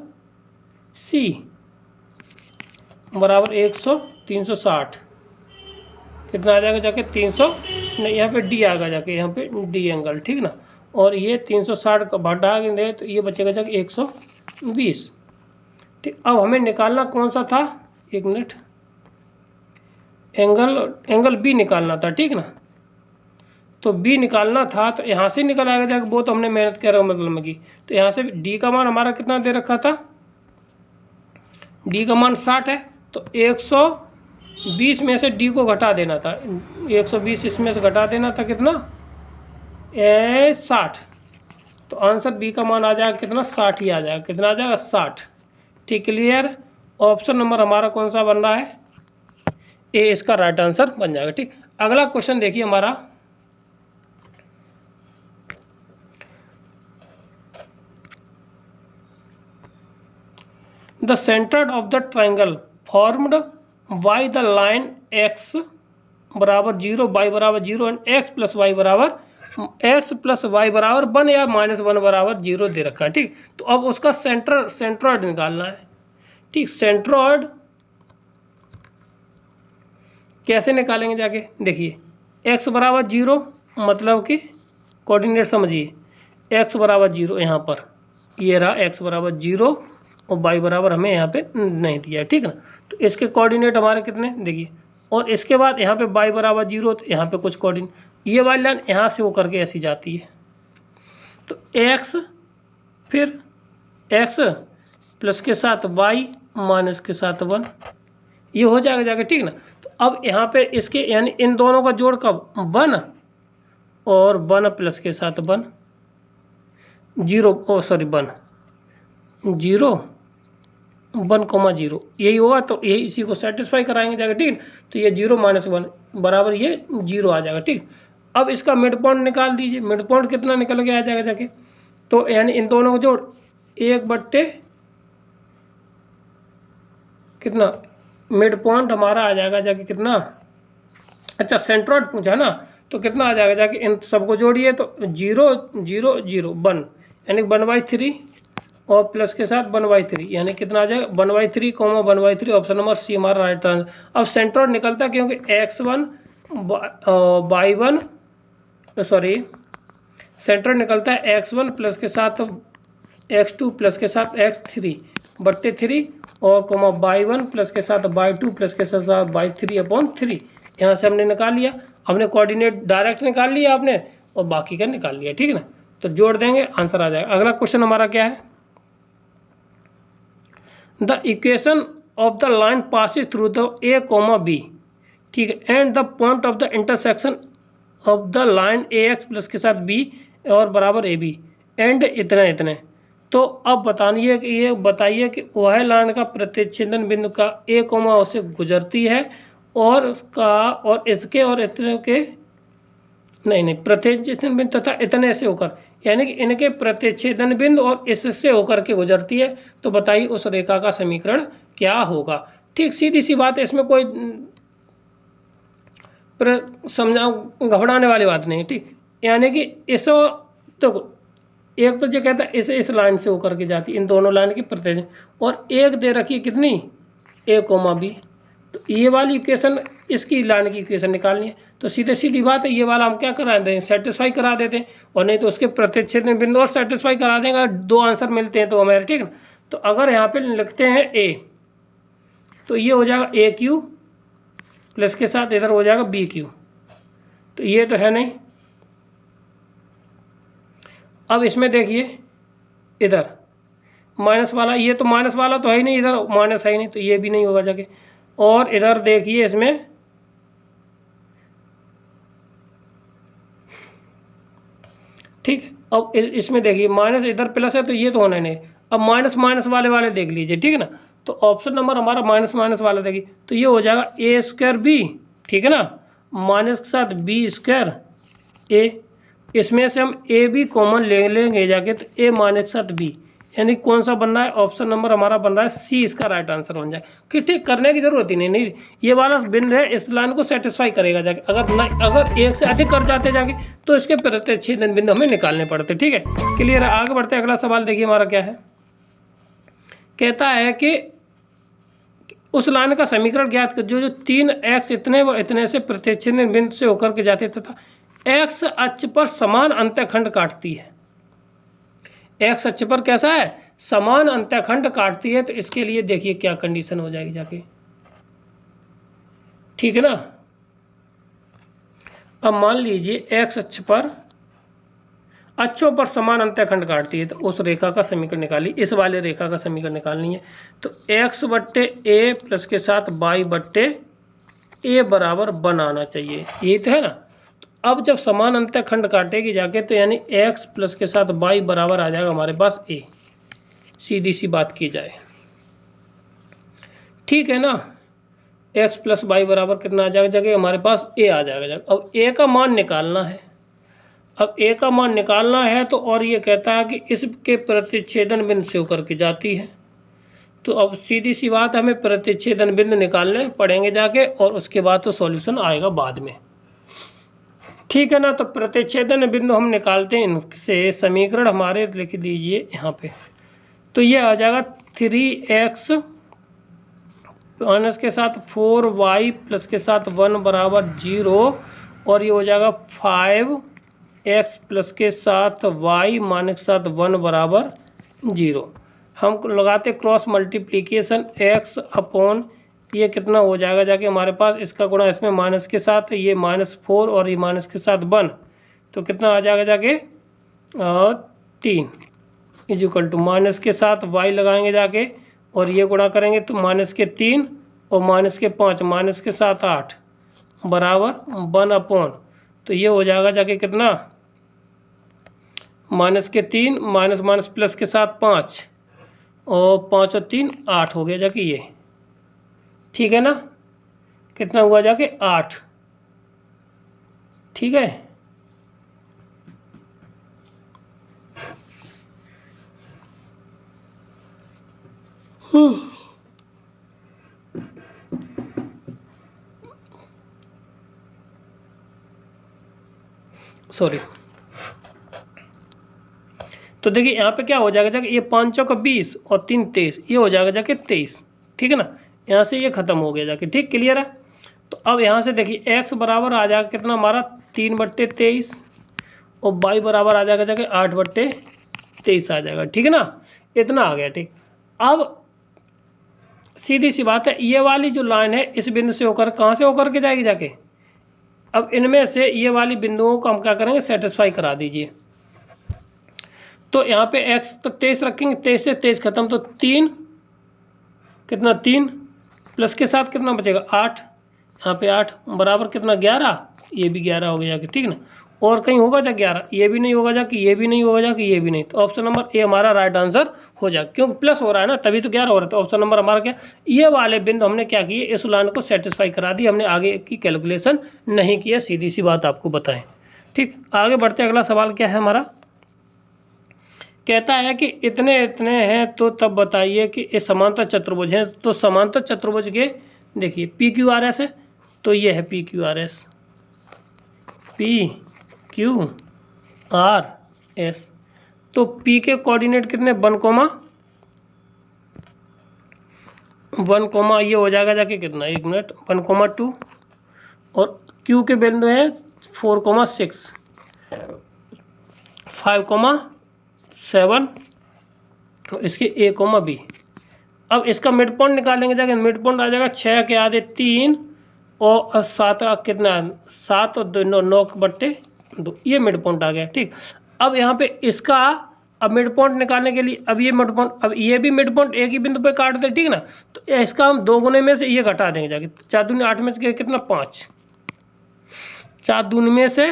c बराबर 360। कितना आ जाएगा जाके 300 नहीं, यहाँ पे d आएगा जाके यहाँ पे d एंगल। ठीक ना, और ये 360 का बढ़ा दे तो ये बचेगा जाके 120। ठीक, अब हमें निकालना कौन सा था, एक मिनट, एंगल b निकालना था। ठीक ना, तो b निकालना था तो यहाँ से निकल आएगा जाके, वो तो हमने मेहनत कर मतलब में की। तो यहाँ से d का मान हमारा कितना दे रखा था, d का मान 60 है, तो 120 में से d को घटा देना था, 120 इसमें से घटा देना था कितना 60। तो आंसर b का मान आ जाएगा कितना 60 ही आ जाएगा। कितना आ जाएगा 60। ठीक, क्लियर। ऑप्शन नंबर हमारा कौन सा बन रहा है, ए इसका राइट आंसर बन जाएगा। ठीक, अगला क्वेश्चन देखिए हमारा, the centre of the triangle formed by the line x बराबर 0, y बराबर 0 एंड x प्लस y बराबर 1 या -1 बराबर 0 दे रखा है। ठीक, तो अब उसका सेंट्रॉइड निकालना है। ठीक, सेंट्रॉइड कैसे निकालेंगे जाके, देखिए x बराबर 0 मतलब कि कोऑर्डिनेट समझिए, x बराबर 0 यहाँ पर ये रहा x बराबर 0 और y बराबर हमें यहाँ पे नहीं दिया। ठीक है ना, तो इसके कोऑर्डिनेट हमारे कितने देखिए, और इसके बाद यहाँ पे y बराबर 0 तो यहाँ पे कुछ कोऑर्डिनेट, ये वाली लाइन यहाँ से वो करके ऐसी जाती है, तो x फिर x प्लस के साथ y माइनस के साथ 1 ये हो जाएगा जाके। ठीक ना, तो अब यहाँ पे इसके यानी इन दोनों का जोड़ कब 1 और 1 प्लस के साथ 1 0 1,0 यही होगा, तो यही इसी को सेटिस्फाई कराएंगे जाके। ठीक, तो ये 0 - 1 बराबर ये 0 आ जाएगा। ठीक, अब इसका मिड पॉइंट निकाल दीजिए, मिड पॉइंट कितना निकल के आ जाएगा जाके, तो यानी इन दोनों को जोड़ 1 बट्टे कितना मिड पॉइंट हमारा आ जाएगा जाके कितना, अच्छा सेंट्रॉइड पूछा ना, तो कितना आ जाएगा जाके इन सबको जोड़िए तो 0 0 0 1 यानी 1/3 और प्लस के साथ 1/3 यानी कितना आ जाएगा 1/3 कॉमा 1/3 ऑप्शन नंबर सी हमारा राइट आंसर। अब सेंट्रॉइड निकलता है क्योंकि x1 y1 सेंट्रॉइड निकलता है x1 प्लस के साथ x2 प्लस के साथ x3 बट्टे 3 और कोमा y1 प्लस के साथ y2 प्लस के साथ y3/3। यहाँ से हमने निकाल लिया, हमने कोऑर्डिनेट डायरेक्ट निकाल लिया आपने और बाकी का निकाल लिया, ठीक है ना। तो जोड़ देंगे, आंसर आ जाएगा। अगला क्वेश्चन हमारा क्या है, the equation of the line passes through the a, b, ठीक है, and the point of the intersection of the line ax plus के साथ b और बराबर ab एंड इतने इतने। तो अब बताइए कि ये बताइए कि वह लाइन का प्रतिच्छेदन बिंदु का a, से गुजरती है और उसका और इसके और इतने के नहीं प्रतिच्छेदन बिंदु तथा इतने से होकर, यानी कि इनके प्रतिच्छेदन बिंदु और इससे होकर के गुजरती है। तो बताइए उस रेखा का समीकरण क्या होगा। ठीक, सीधी सी बात है, इसमें कोई समझा घबराने वाली बात नहीं। ठीक, यानी कि इस तो एक तो जो कहता है इस लाइन से होकर के जाती, इन दोनों लाइन की प्रतिच्छेदन, और एक दे रखी है कितनी a, b। तो ये वाली इक्वेशन इसकी लाइन की इक्वेशन निकालनी है। तो सीधे सीधी बात है, ये वाला हम क्या करा दें, सेटिस्फाई करा देते हैं, और नहीं तो उसके प्रतिच्छेदन बिंदु और सेटिस्फाई करा देंगे, दो आंसर मिलते हैं तो हमारे, ठीक है। तो अगर यहाँ पे लिखते हैं a, तो ये हो जाएगा AQ प्लस के साथ इधर हो जाएगा BQ। तो ये तो है नहीं। अब इसमें देखिए इधर माइनस वाला, ये तो माइनस वाला तो है ही नहीं, इधर माइनस है ही नहीं, तो ये भी नहीं होगा जाके। और इधर देखिए इसमें ठीक है, अब इसमें देखिए माइनस इधर प्लस है तो ये तो होना ही नहीं। अब माइनस माइनस वाले देख लीजिए, ठीक है ना। तो ऑप्शन नंबर हमारा माइनस माइनस वाला देखिए, तो ये हो जाएगा a²b, ठीक है ना, माइनस के साथ b² a। इसमें से हम a भी कॉमन ले लेंगे जाके, तो a माइनस के साथ b, यानी कौन सा बन रहा है, ऑप्शन नंबर हमारा बन रहा है C, इसका राइट आंसर बन जाए। कि ठीक करने की जरूरत ही नहीं, ये वाला बिंदु है इस लाइन को सेटिस्फाई करेगा जाके। अगर एक से अधिक कर जाते जाके तो इसके प्रतिच्छेदन बिंदु हमें निकालने पड़ते, ठीक है। क्लियर है, आगे बढ़ते हैं। अगला सवाल देखिए हमारा क्या है, कहता है कि उस लाइन का समीकरण ज्ञात कर जो 3x इतने व इतने से प्रतिच्छेदन बिंदु से होकर के जाते तथा x अक्ष पर समान अंतःखंड काटती है। x अक्ष पर कैसा है, समान अंतःखंड काटती है। तो इसके लिए देखिए क्या कंडीशन हो जाएगी जाके, ठीक है ना। अब मान लीजिए x अक्ष पर अक्षों पर समान अंतःखंड काटती है, तो उस रेखा का समीकरण निकालिए, इस वाले रेखा का समीकरण निकालनी है। तो x/a प्लस के साथ y/a बराबर बनाना चाहिए, ये तो है ना। तो अब जब समान अंतःखंड काटेगी जाके, तो यानी x प्लस के साथ y बराबर आ जाएगा हमारे पास a, सीधी सी बात की जाए, ठीक है ना। x प्लस y बराबर कितना आ जाएगा जगह हमारे पास a आ जाएगा। अब a का मान निकालना है, अब a का मान निकालना है तो, और ये कहता है कि इसके प्रतिच्छेदन बिंदु से होकर के जाती है। तो अब सीधी सी बात, हमें प्रतिच्छेदन बिंदु निकालने पड़ेंगे जाके, और उसके बाद तो सॉल्यूशन आएगा बाद में, ठीक है ना। तो प्रतिच्छेदन बिंदु हम निकालते हैं, इनसे समीकरण हमारे लिख दीजिए यहाँ पे। तो ये आ जाएगा 3x माइनस के साथ 4y प्लस के साथ 1 बराबर 0, और ये हो जाएगा 5x प्लस के साथ y माइनस के साथ 1 बराबर 0। हम लगाते क्रॉस मल्टीप्लिकेशन x अपॉन ये कितना हो जाएगा जाके हमारे पास, इसका गुणा इसमें माइनस के साथ, ये -4 और ये माइनस के साथ 1, तो कितना आ जाएगा जाके 3 इक्वल टू माइनस के साथ y लगाएंगे जाके, और ये गुणा करेंगे तो माइनस के 3 और माइनस के 5 माइनस के साथ 8 बराबर 1 अपॉन, तो ये हो जाएगा जाके कितना, माइनस के 3 माइनस माइनस प्लस के साथ 5 और 5 और 3 8 हो गया जाके ये, ठीक है ना। कितना हुआ जाके 8, ठीक है। सॉरी, तो देखिए यहाँ पे क्या हो जाएगा जाके, ये 5 का 20 और 3 23, ये हो जाएगा जाके 23, ठीक है ना। यहाँ से ये खत्म हो गया जाके, ठीक, क्लियर है। तो अब यहाँ से देखिए x बराबर आ जाएगा कितना हमारा 3/23, और y बराबर आ जाएगा जाके 23 आ जाएगा, ठीक है ना, इतना आ गया। ठीक, अब सीधी सी बात है, ये वाली जो लाइन है इस बिंदु से होकर कहाँ से होकर के जाएगी जाके, अब इनमें से ये वाली बिंदुओं को हम क्या करेंगे, सेटिस्फाई करा दीजिए। तो यहाँ पे x तो 23 रखेंगे, 23 से 23 खत्म, तो 3 कितना, 3 प्लस के साथ कितना बचेगा 8, यहाँ पे 8 बराबर कितना 11, ये भी 11 हो गया जाके, ठीक ना। और कहीं होगा जा 11, ये भी नहीं होगा जाके, ये भी नहीं होगा जाके, ये भी नहीं, तो ऑप्शन नंबर ए हमारा राइट आंसर हो जाएगा, क्योंकि प्लस हो रहा है ना, तभी तो 11 हो रहा है। तो ऑप्शन नंबर हमारा क्या, ये वाले बिंदु हमने क्या किए, इस लाइन को सेटिस्फाई करा दी, हमने आगे की कैलकुलेशन नहीं किया, सीधी सी बात आपको बताएं। ठीक, आगे बढ़ते, अगला सवाल क्या है हमारा, कहता है कि इतने इतने हैं तो तब बताइए कि ये समांतर चतुर्भुज हैं। तो समांतर चतुर्भुज के देखिए पी क्यू आर एस है, तो ये है P Q R S, P Q R S. तो पी के कोऑर्डिनेट कितने 1, 1 ये हो जाएगा जाके कितना, 1 मिनट, 1, 2, और क्यू के बिंदु है 4, 6, 5, 7, और इसके ए, बी। अब इसका मिड पॉइंट निकालेंगे जाके, मिड पॉइंट आ जाएगा 6 के आधे 3 और 7 का कितना, 7 और 2 9/2, ये मिड पॉइंट आ गया। ठीक, अब यहाँ पे इसका अब मिड पॉइंट निकालने के लिए, अब ये मिड पॉइंट, अब ये भी मिड पॉइंट एक ही बिंदु पे काट दे, ठीक ना। तो इसका हम 2 गुने में से ये घटा देंगे जाके, 4 दूनी 8 में से कितना 5, 4 दूनी में से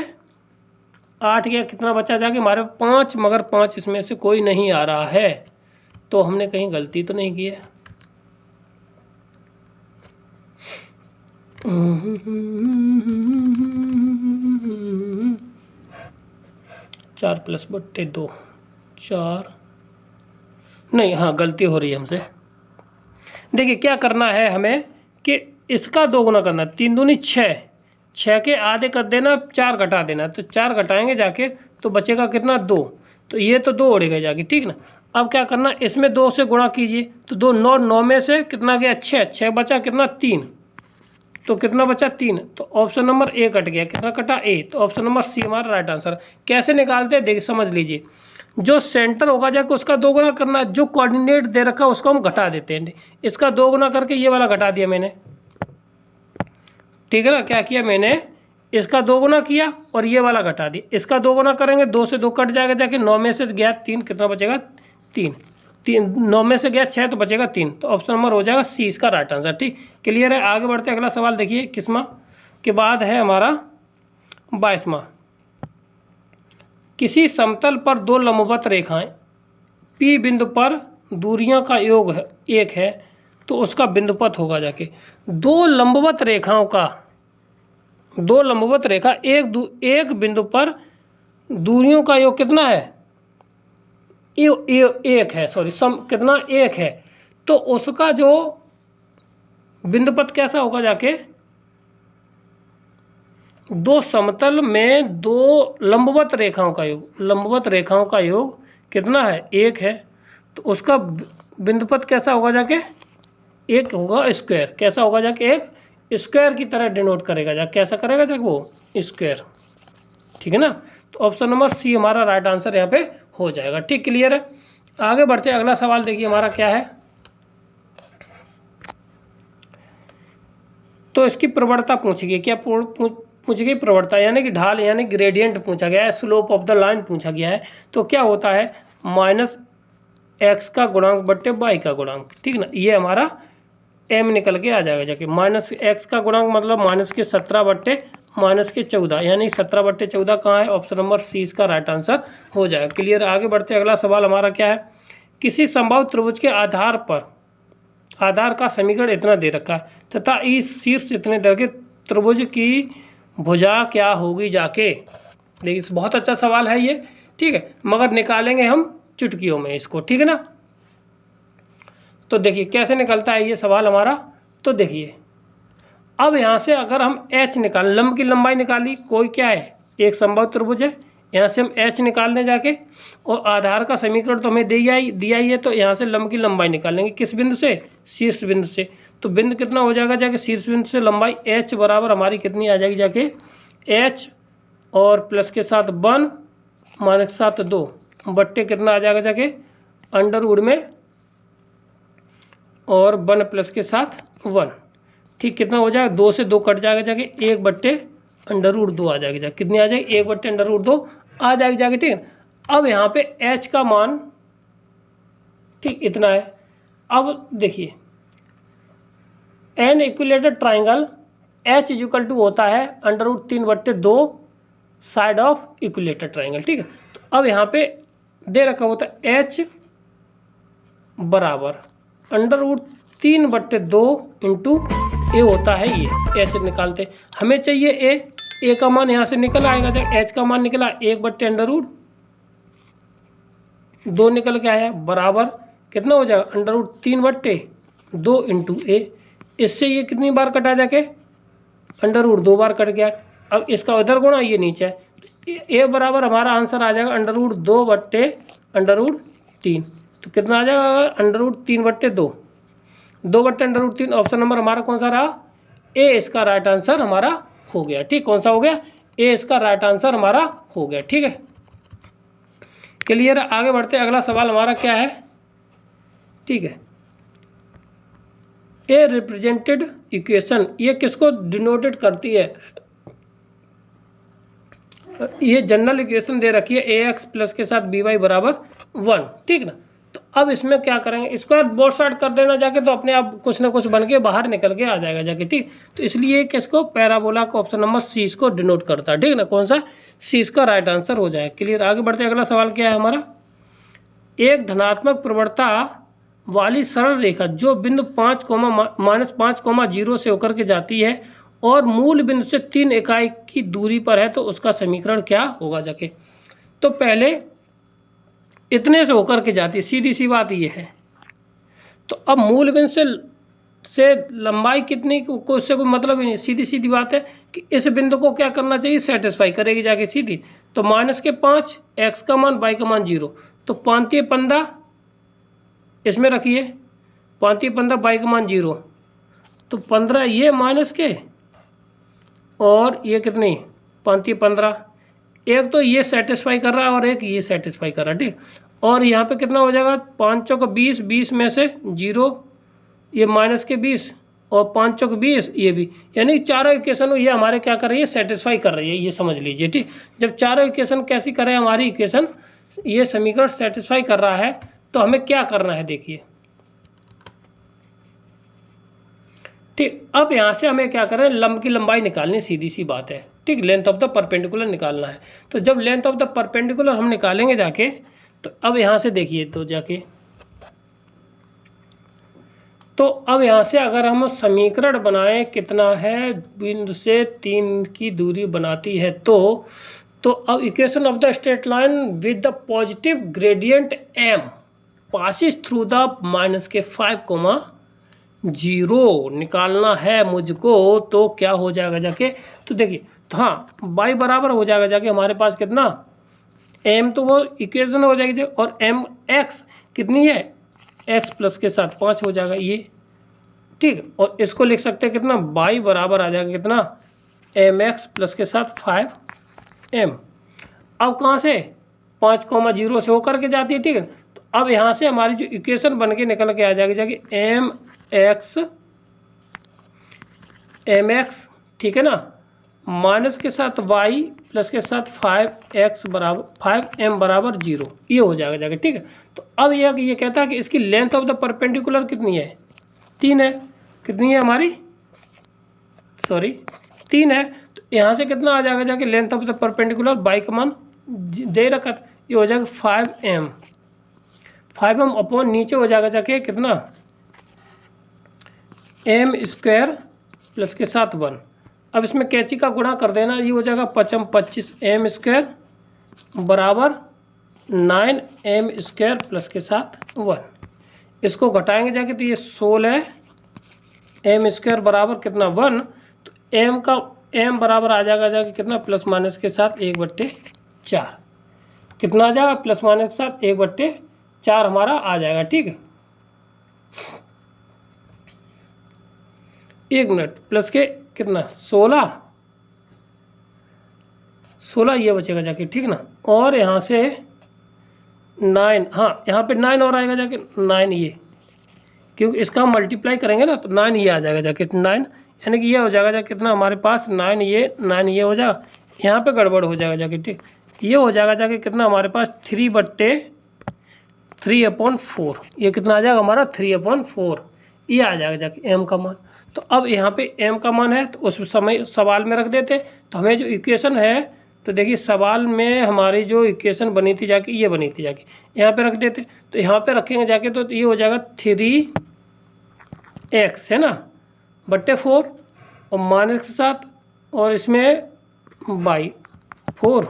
8 गया, कितना बचा जाके हमारे 5, मगर 5 इसमें से कोई नहीं आ रहा है, तो हमने कहीं गलती तो नहीं की है। 4 + 2 4 नहीं, हाँ गलती हो रही है हमसे। देखिए क्या करना है हमें कि इसका 2 गुना करना, 3 दूनी 6, 6 के आधे कर देना, 4 घटा देना, तो 4 घटाएंगे जाके तो बचेगा कितना 2, तो ये तो 2 उड़ेगा जाके, ठीक ना। अब क्या करना, इसमें 2 से गुणा कीजिए, तो 2 9, 9 में से कितना गया 6, 6 बचा कितना 3, तो कितना बचा 3, तो ऑप्शन नंबर ए कट गया, कितना कटा ए, तो ऑप्शन नंबर सी हमारा राइट आंसर। कैसे निकालते हैं देखिए, समझ लीजिए, जो सेंटर होगा जाके उसका 2 गुना करना, जो कोऑर्डिनेट दे रखा है उसको हम घटा देते हैं, इसका 2 गुना करके ये वाला घटा दिया मैंने, ठीक है ना। क्या किया मैंने, इसका 2 गुना किया और ये वाला घटा दिया, इसका 2 गुना करेंगे, 2 से 2 कट जाएगा जाके, 9 में से गया 3, कितना बचेगा 3, 9 में से गया 6, तो बचेगा 3, तो ऑप्शन नंबर हो जाएगा सी इसका राइट आंसर। ठीक, क्लियर है। आगे बढ़ते अगला सवाल देखिए, किसमा के बाद है हमारा 22वां। किसी समतल पर 2 लंबवत रेखाएं P बिंदु पर दूरियों का योग 1 है, तो उसका बिंदुपथ होगा जाके, 2 लंबवत रेखा एक बिंदु पर दूरियों का योग कितना है, 1 है, सॉरी कितना 1 है, तो उसका जो बिंदुपथ कैसा होगा जाके, 2 समतल में 2 लंबवत रेखाओं का योग कितना है 1 है, तो उसका बिंदुपथ कैसा होगा जाके, 1 होगा स्क्वायर, कैसा होगा जाके 1 स्क्वायर की तरह डिनोट करेगा जाके, कैसा करेगा जाके वो स्क्वायर, ठीक है ना। तो ऑप्शन नंबर सी हमारा राइट आंसर यहाँ पे हो जाएगा। ठीक, क्लियर है। आगे बढ़ते हैं, अगला सवाल देखिए हमारा क्या है, तो इसकी प्रवणता पूछी गई, क्या पूछी गई प्रवणता, यानी कि ढाल, यानी ग्रेडियंट पूछा गया है, स्लोप ऑफ द लाइन पूछा गया है। तो क्या होता है, -x का गुणांक बट्टे y का गुणांक, ठीक ना, ये हमारा m निकल के आ जाएगा जाके, -x का गुणांक मतलब -17 बट्टे -14, यानी 17/14 कहाँ है, ऑप्शन नंबर सी इसका राइट आंसर हो जाएगा। क्लियर। आगे बढ़ते अगला सवाल हमारा क्या है, किसी संभव त्रिभुज के आधार का समीकरण इतना दे रखा है तथा इस शीर्ष इतने दर के त्रिभुज की भुजा क्या होगी जाके। देखिए बहुत अच्छा सवाल है ये, ठीक है, मगर निकालेंगे हम चुटकियों में इसको, ठीक है ना। तो देखिए कैसे निकलता है ये सवाल हमारा, तो देखिए अब यहाँ से अगर हम h निकाल, लंब की लंबाई निकाली, कोई क्या है एक संभव त्रिभुज है, यहाँ से हम h निकाल दें जाके, और आधार का समीकरण तो हमें दिया ही है, तो यहाँ से लंब की लंबाई निकालेंगे, किस बिंदु से, शीर्ष बिंदु से। तो बिंदु कितना हो जाएगा जाके, शीर्ष बिंदु से लंबाई h बराबर हमारी कितनी आ जाएगी जाके, h और प्लस के साथ 1 -7 2, बट्टे कितना आ जाएगा जाके अंडर वुड में और 1 प्लस के साथ 1, ठीक। कितना हो जाएगा, 2 से 2 कट जाएगा जाके 1 बट्टे अंडर वुड 2 आ जाएगी जाके, कितनी आ जाएगी 1 बट्टे अंडर वुड 2 आ जाएगी जाके, ठीक है। अब यहाँ पे h का मान ठीक इतना है। अब देखिए an equilateral triangle h equal to होता है अंडर रूट 3 बट्टे 2 साइड ऑफ इक्विलेटरल ट्राइंगल, ठीक है। तो अब यहाँ पे दे रखा होता है h बराबर अंडर रूट 3 बट्टे 2 इंटू ए होता है, ये h निकालते हमें चाहिए a का मान यहाँ से निकल आएगा, जब h का मान निकला 1 बट्टे अंडर रूट 2 निकल के आया बराबर कितना हो जाएगा अंडर रूट 3 बट्टे 2 इंटू ए। इससे ये कितनी बार कटा जाके अंडर रूट 2 बार कट गया। अब इसका उधर गुणा ये नीचे है, ए बराबर हमारा आंसर आ जाएगा अंडर रूट 2 बट्टे अंडर रूट 3, तो कितना आ जाएगा अंडर रूट 3 बट्टे 2, 2 बट्टे अंडर रूट 3। ऑप्शन नंबर हमारा कौन सा रहा, ए इसका राइट आंसर हमारा हो गया, ठीक। कौन सा हो गया, ए इसका राइट आंसर हमारा हो गया, ठीक है। क्लियर, आगे बढ़ते अगला सवाल हमारा क्या है, ठीक है। ए रिप्रेजेंटेड इक्वेशन, ये किसको डिनोटेड करती है, ये जनरल इक्वेशन दे रखी है ए एक्स प्लस के साथ बी वाई बराबर 1, ठीक ना। तो अब इसमें क्या करेंगे, स्क्वायर बोथ साइड कर देना जाके, तो अपने आप कुछ ना कुछ बन के बाहर निकल के आ जाएगा जाके, ठीक। तो इसलिए किसको, पैराबोला को ऑप्शन नंबर सी इसको डिनोट करता है, ठीक ना। कौन सा, सी इसका राइट आंसर हो जाएगा। क्लियर, आगे बढ़ते अगला सवाल क्या है हमारा, एक धनात्मक प्रवणता वाली सरल रेखा जो बिंदु 5 -5, 0 से होकर के जाती है और मूल बिंदु से 3 इकाई की दूरी पर है, तो उसका समीकरण क्या होगा जाके। तो पहले इतने से होकर के जाती है, सीधी सी बात ये है। तो अब मूल बिंदु से लंबाई कितनी को उससे कोई मतलब ही नहीं, सीधी सीधी बात है कि इस बिंदु को क्या करना चाहिए, सेटिस्फाई करेगी जाके सीधी। तो -5, x का मान y का मान 0, तो 5 15 इसमें रखिए, 5 15 y का मान 0, तो 15 ये माइनस के और ये कितनी 5 15, एक तो ये सेटिस्फाई कर रहा है और एक ये सेटिस्फाई कर रहा है, ठीक। और यहाँ पे कितना हो जाएगा, 5 चौक 20, 20 में से 0 ये माइनस के 20 और 5 चौक 20 ये भी, यानी चारों इक्वेशन ये हमारे क्या कर रही है, सेटिस्फाई कर रही है, ये समझ लीजिए, ठीक। जब चारों इक्वेशन कैसी करे हमारी इक्वेशन, ये समीकरण सेटिस्फाई कर रहा है, तो हमें क्या करना है देखिए, ठीक। अब यहाँ से हमें क्या करना है, लंब की लंबाई निकालनी, सीधी सी बात है, ठीक। लेंथ ऑफ द परपेंडिकुलर निकालना है। तो जब लेंथ ऑफ द परपेंडिकुलर हम निकालेंगे जाके, तो अब यहाँ से देखिए, तो जाके तो अब यहाँ से अगर हम समीकरण बनाएं कितना है, बिंदु से 3 की दूरी बनाती है, तो अब equation of the straight line with the positive gradient m passes through the -5, 0 निकालना है मुझको, तो क्या हो जाएगा जाके, तो देखिए, तो हाँ y बराबर हो जाएगा जाके हमारे पास कितना m, तो वो इक्वेशन हो जाएगी, और m x कितनी है, x प्लस के साथ 5 हो जाएगा ये, ठीक। और इसको लिख सकते हैं कितना, y बराबर आ जाएगा कितना mx प्लस के साथ 5m। अब कहाँ से 5, 0 से होकर के जाती है, ठीक है। तो अब यहाँ से हमारी जो इक्वेशन बन के निकल के आ जाएगी mx, ठीक है ना, माइनस के साथ y प्लस के साथ 5x बराबर 5m बराबर 0, ये हो जाएगा जाके, ठीक है। तो अब ये कहता है कि इसकी लेंथ ऑफ द परपेंडिकुलर कितनी है, 3 है, कितनी है हमारी, सॉरी 3 है। तो यहाँ से कितना आ जाएगा जाके length of the perpendicular, y का मान दे रखा, ये हो जाएगा 5m अपॉन नीचे हो जाएगा जाके कितना m² प्लस के साथ 1। अब इसमें कैंची का गुणा कर देना, ये हो जाएगा 25 m² बराबर 9m² प्लस के साथ 1। इसको घटाएंगे जाके तो ये 16 m² बराबर कितना 1, तो m बराबर आ जाएगा जाके कितना प्लस माइनस के साथ 1/4, कितना आ जाएगा प्लस माइनस के साथ 1/4 हमारा आ जाएगा, ठीक है। 1 मिनट प्लस के कितना 16 ये बचेगा जाके, ठीक ना। और यहाँ से 9, हाँ यहाँ पे 9 और आएगा जाके 9 ये, क्योंकि इसका हम मल्टीप्लाई करेंगे ना तो 9 ये आ जाएगा जाके 9, यानी कि ये हो जाएगा जाके कितना हमारे पास 9 ये हो जाएगा, यहाँ पे गड़बड़ हो जाएगा जाके, ठीक। ये हो जाएगा जाके कितना हमारे पास 3/3/4, ये कितना आ जाएगा हमारा 3/4, ये आ जाएगा जाके m का मान। तो अब यहाँ पे m का मान है तो उस समय सवाल में रख देते, तो हमें जो इक्वेशन है, तो देखिए सवाल में हमारी जो इक्वेशन बनी थी जाके ये बनी थी जाके यहाँ पे रख देते, तो यहाँ पे रखेंगे जाके तो ये हो जाएगा 3x है ना बट्टे 4 और माइनस के साथ, और इसमें बाई 4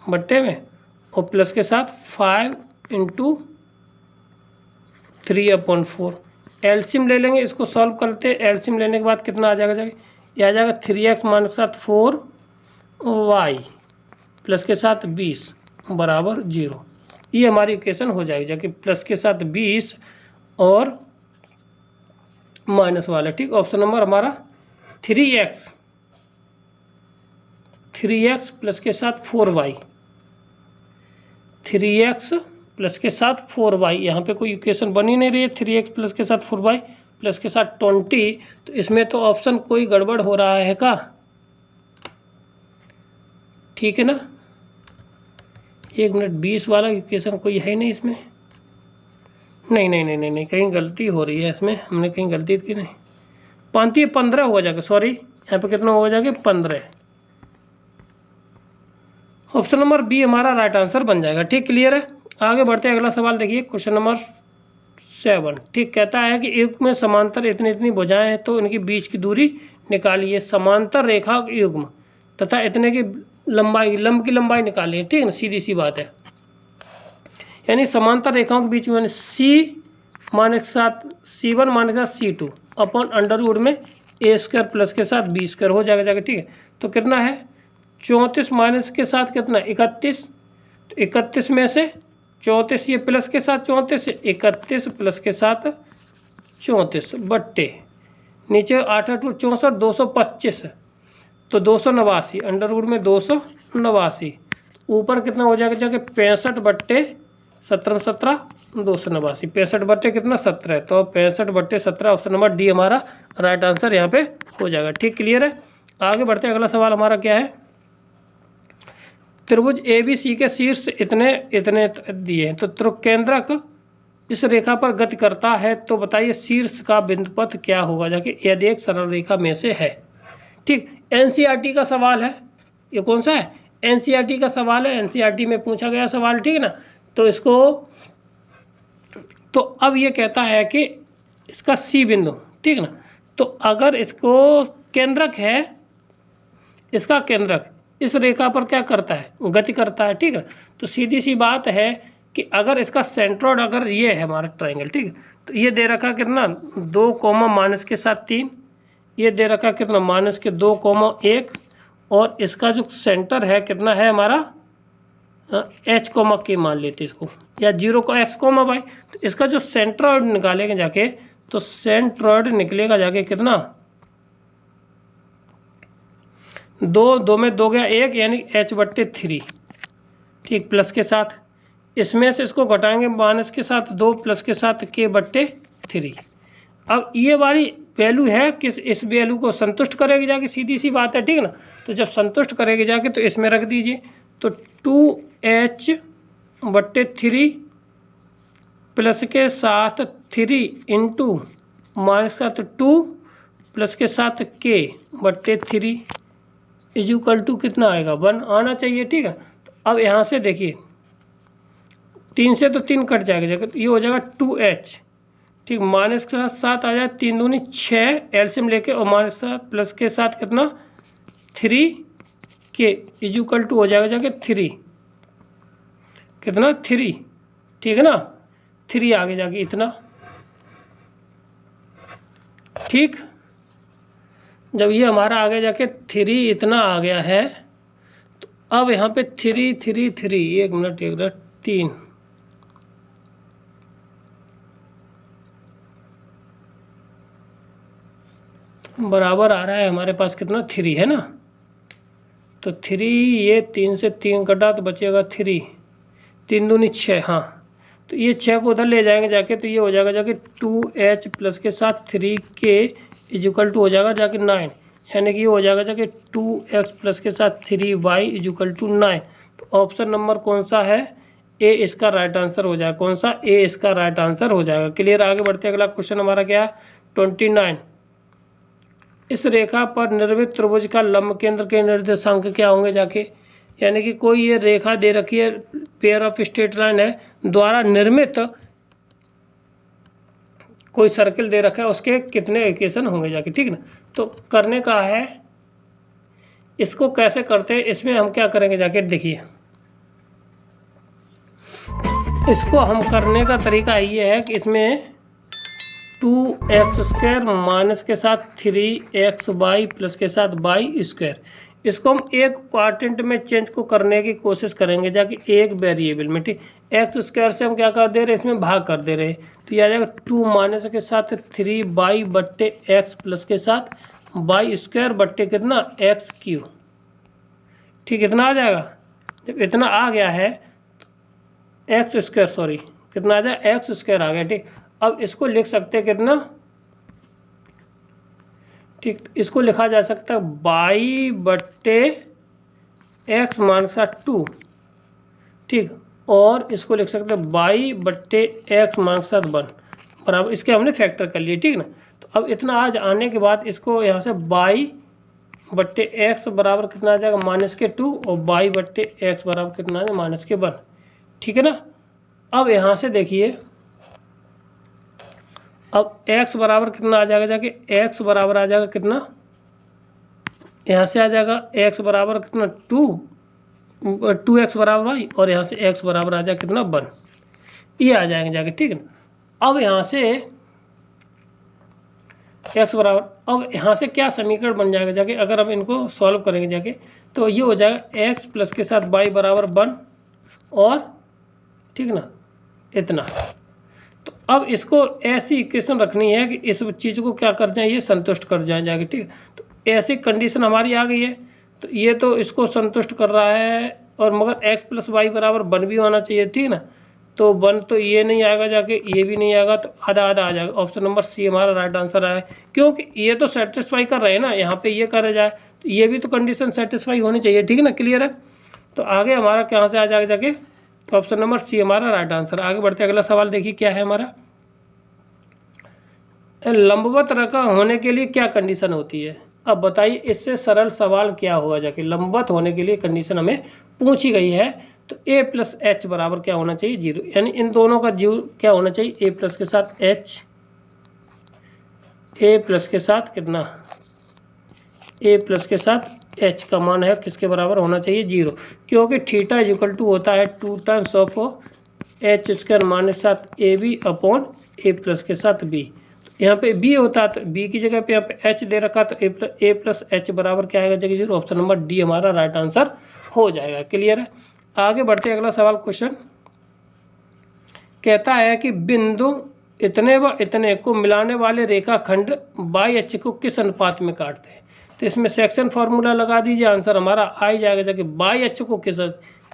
बट्टे में और प्लस के साथ 5 × 3/4। एलसीएम ले लेंगे, इसको सॉल्व करते हैं। एलसीएम लेने के बाद कितना आ जाएगा जाके, ये आ जाएगा 3x माइनस के साथ 4y प्लस के साथ 20 बराबर 0। ये हमारी इक्वेशन हो जाएगी जाके प्लस के साथ 20 और माइनस वाला, ठीक। ऑप्शन नंबर हमारा 3x प्लस के साथ 4y, 3x प्लस के साथ 4y, यहाँ पे कोई इक्वेशन बनी नहीं रही है। 3x प्लस के साथ 4y प्लस के साथ 20, तो इसमें तो ऑप्शन कोई गड़बड़ हो रहा है का, ठीक है ना। 1 मिनट, 20 वाला इक्वेशन कोई है नहीं इसमें, नहीं, कहीं गलती हो रही है इसमें, हमने कहीं गलती की नहीं। 15 हो जाएगा, सॉरी यहाँ पे कितना हो जाएगा 15। ऑप्शन नंबर बी हमारा राइट आंसर बन जाएगा, ठीक। क्लियर है, आगे बढ़ते हैं। अगला सवाल देखिए, क्वेश्चन नंबर 7, ठीक। कहता है कि युग्म में समांतर इतनी भुजाएं हैं तो इनकी बीच की दूरी निकालिए। समांतर रेखा युग्म तथा इतने की लंबाई, लंब की लंबाई निकालिए, ठीक है ना, सीधी सी बात है। यानी समांतर रेखाओं के बीच में C1 माइनस के साथ C2 अपॉन अंडरवुड में A² प्लस के साथ B² हो जाएगा जाके, ठीक है। तो कितना है 34 माइनस के साथ कितना 31, तो 31 में से 34 ये प्लस के साथ 34, 31 प्लस के साथ 34 बट्टे नीचे 8 8 64 225, तो 289 अंडरवुड में 289, ऊपर कितना हो जाएगा जाके 65 बट्टे 17 17 289, 65 बट्टे कितना 17, तो 65 बट्टे 17 ऑप्शन नंबर डी हमारा राइट आंसर यहाँ पे हो जाएगा, ठीक। क्लियर है, आगे बढ़ते हैं। अगला सवाल हमारा क्या है, त्रिभुज ABC के शीर्ष इतने दिए हैं, तो त्रिकेंद्रक इस रेखा पर गति करता है, तो बताइए शीर्ष का बिंदुपथ क्या होगा जाके, यदि एक सरल रेखा में से है, ठीक। एनसीईआरटी का सवाल है, ये कौन सा है, एनसीईआरटी का सवाल है, एनसीईआरटी में पूछा गया सवाल, ठीक है ना। तो इसको, तो अब ये कहता है कि इसका सी बिंदु, ठीक है ना, तो अगर इसको केंद्रक है, इसका केंद्रक इस रेखा पर क्या करता है, गति करता है, ठीक है। तो सीधी सी बात है कि अगर इसका सेंट्रोइड अगर ये है हमारा ट्रायंगल, ठीक है, तो ये दे रखा कितना 2, माइनस के साथ 3, ये दे रखा कितना माइनस के 2, 1, और इसका जो सेंटर है कितना है हमारा H, के मान लेते इसको, या 0 को X, y, तो इसका जो सेंट्रोइड निकालेंगे जाके, तो सेंट्रोइड निकलेगा जाके कितना 2 में 2 गया 1, यानी H/3, ठीक, प्लस के साथ इसमें से इसको घटाएंगे माइनस के साथ 2 प्लस के साथ K/3। अब ये वाली वैल्यू है किस, इस वैल्यू को संतुष्ट करेगी जाके, सीधी सी बात है, ठीक है ना। तो जब संतुष्ट करेगी जाके तो इसमें रख दीजिए, तो 2H/3 प्लस के साथ 3 इंटू माइनस का तो 2 प्लस के साथ K/3 इक्वल टू कितना आएगा 1 आना चाहिए, ठीक है। तो अब यहाँ से देखिए 3 से तो 3 कट जाएगा, तो ये हो जाएगा 2H, ठीक, माइनस के साथ 7 आ जाए, 3 दूनी 6 एलसीएम लेके, और माइनस के साथ प्लस के साथ कितना 3K इक्वल टू हो जाएगा जाके 3 कितना 3, ठीक है ना, 3 आगे जाके इतना, ठीक। जब ये हमारा आगे जाके 3 इतना आ गया है, तो अब यहाँ पे 3 3 3, 1 मिनट 3 बराबर आ रहा है हमारे पास कितना 3 है ना, तो 3 ये 3 से 3 कटा तो बचेगा 3 3 दूनी 6, हाँ तो ये 6 को उधर ले जाएंगे जाके, तो ये हो जाएगा जाके 2h प्लस के साथ 3k इजिकल टू हो जाएगा जाके 9, यानी कि ये हो जाएगा जाके 2x प्लस के साथ 3y इजिकल टू 9। तो ऑप्शन नंबर कौन सा है, ए इसका राइट आंसर हो जाएगा। कौन सा, ए इसका राइट आंसर हो जाएगा। क्लियर, आगे बढ़ते अगला क्वेश्चन हमारा क्या है 29। इस रेखा पर निर्मित त्रिभुज का लंब केंद्र के निर्देशांक क्या होंगे जाके, यानी कि कोई ये रेखा दे रखी है, पेयर ऑफ स्ट्रेट लाइन है द्वारा निर्मित कोई सर्किल दे रखा है, उसके कितने इक्वेशन होंगे जाके, ठीक ना। तो करने का है, इसको कैसे करते हैं, इसमें हम क्या करेंगे जाके देखिए। इसको हम करने का तरीका ये है कि इसमें 2x² माइनस के साथ 3xy प्लस के साथ y², इसको हम एक क्वाड्रेंट में चेंज को करने की कोशिश करेंगे जाके एक वेरिएबल में, ठीक। x² से हम क्या कर दे रहे हैं, इसमें भाग कर दे रहे हैं, तो ये आ जाएगा 2 माइनस के साथ 3y बट्टे x प्लस के साथ y² बट्टे कितना x³, ठीक, इतना आ जाएगा। जब इतना आ गया है x², सॉरी कितना आ जाए x² आ गया, ठीक। अब इसको लिख सकते हैं कितना, ठीक, इसको लिखा जा सकता है y बट्टे x मान के साथ 2, ठीक, और इसको लिख सकते हैं y बट्टे x मान के साथ 1 बराबर, इसके हमने फैक्टर कर लिए, ठीक ना। तो अब इतना आज आने के बाद इसको यहाँ से y बट्टे x बराबर कितना आ जाएगा -2 और y बट्टे x बराबर कितना आ जाएगा -1, ठीक है ना। अब यहाँ से देखिए, अब x बराबर कितना आ जाएगा जाके, x बराबर आ जाएगा कितना, यहाँ से आ जाएगा x बराबर कितना 2x बराबर y, और यहाँ से x बराबर आ जाएगा कितना 1, ये आ जाएंगे जाके, ठीक है ना। अब यहाँ से x बराबर, अब यहाँ से क्या समीकरण बन जाएगा जाके, अगर हम इनको सॉल्व करेंगे जाके, तो ये हो जाएगा x प्लस के साथ y बराबर 1 और, ठीक ना, इतना। तो अब इसको ऐसी इक्वेशन रखनी है कि इस चीज़ को क्या कर जाए, ये संतुष्ट कर जाए जाके, ठीक। तो ऐसी कंडीशन हमारी आ गई है, तो ये तो इसको संतुष्ट कर रहा है, और मगर x प्लस वाई बराबर 1 भी होना चाहिए, ठीक ना। तो 1 तो ये नहीं आएगा जाके, ये भी नहीं आएगा, तो आधा आधा आ जाएगा। ऑप्शन नंबर सी हमारा राइट आंसर है, क्योंकि ये तो सेटिस्फाई कर रहे हैं ना, यहाँ पे ये कर जाए तो ये भी तो कंडीशन सेटिस्फाई होनी चाहिए, ठीक है ना। क्लियर है, तो आगे हमारा कहाँ से आ जाएगा जाके, ऑप्शन नंबर सी हमारा राइट आंसर। आगे बढ़ते अगला सवाल देखिए क्या है हमारा, लंबवत रेखा होने के लिए क्या कंडीशन होती है। अब बताइए इससे सरल सवाल क्या होगा जाके, लंबवत होने के लिए कंडीशन हमें पूछी गई है, तो a प्लस एच बराबर क्या होना चाहिए 0, यानी इन दोनों का जीरो क्या होना चाहिए, a प्लस के साथ h, a प्लस के साथ कितना, a प्लस के साथ h का मान है किसके बराबर होना चाहिए 0, क्योंकि थीटा इक्वल टू होता है 2 times of h² minus 7 ab upon a plus के साथ b। यहाँ पे b होता है तो b की जगह पे यहाँ पे h दे रखा, तो a प्लस एच बराबर क्या आएगा जगह 0, ऑप्शन नंबर डी हमारा राइट आंसर हो जाएगा। क्लियर है, आगे बढ़ते अगला सवाल क्वेश्चन कहता है कि बिंदु इतने व इतने को मिलाने वाले रेखाखंड बाई अक्ष को किस अनुपात में काटते हैं। तो इसमें सेक्शन फार्मूला लगा दीजिए, आंसर हमारा आ ही जाएगा जबकि बाई अक्ष को किस,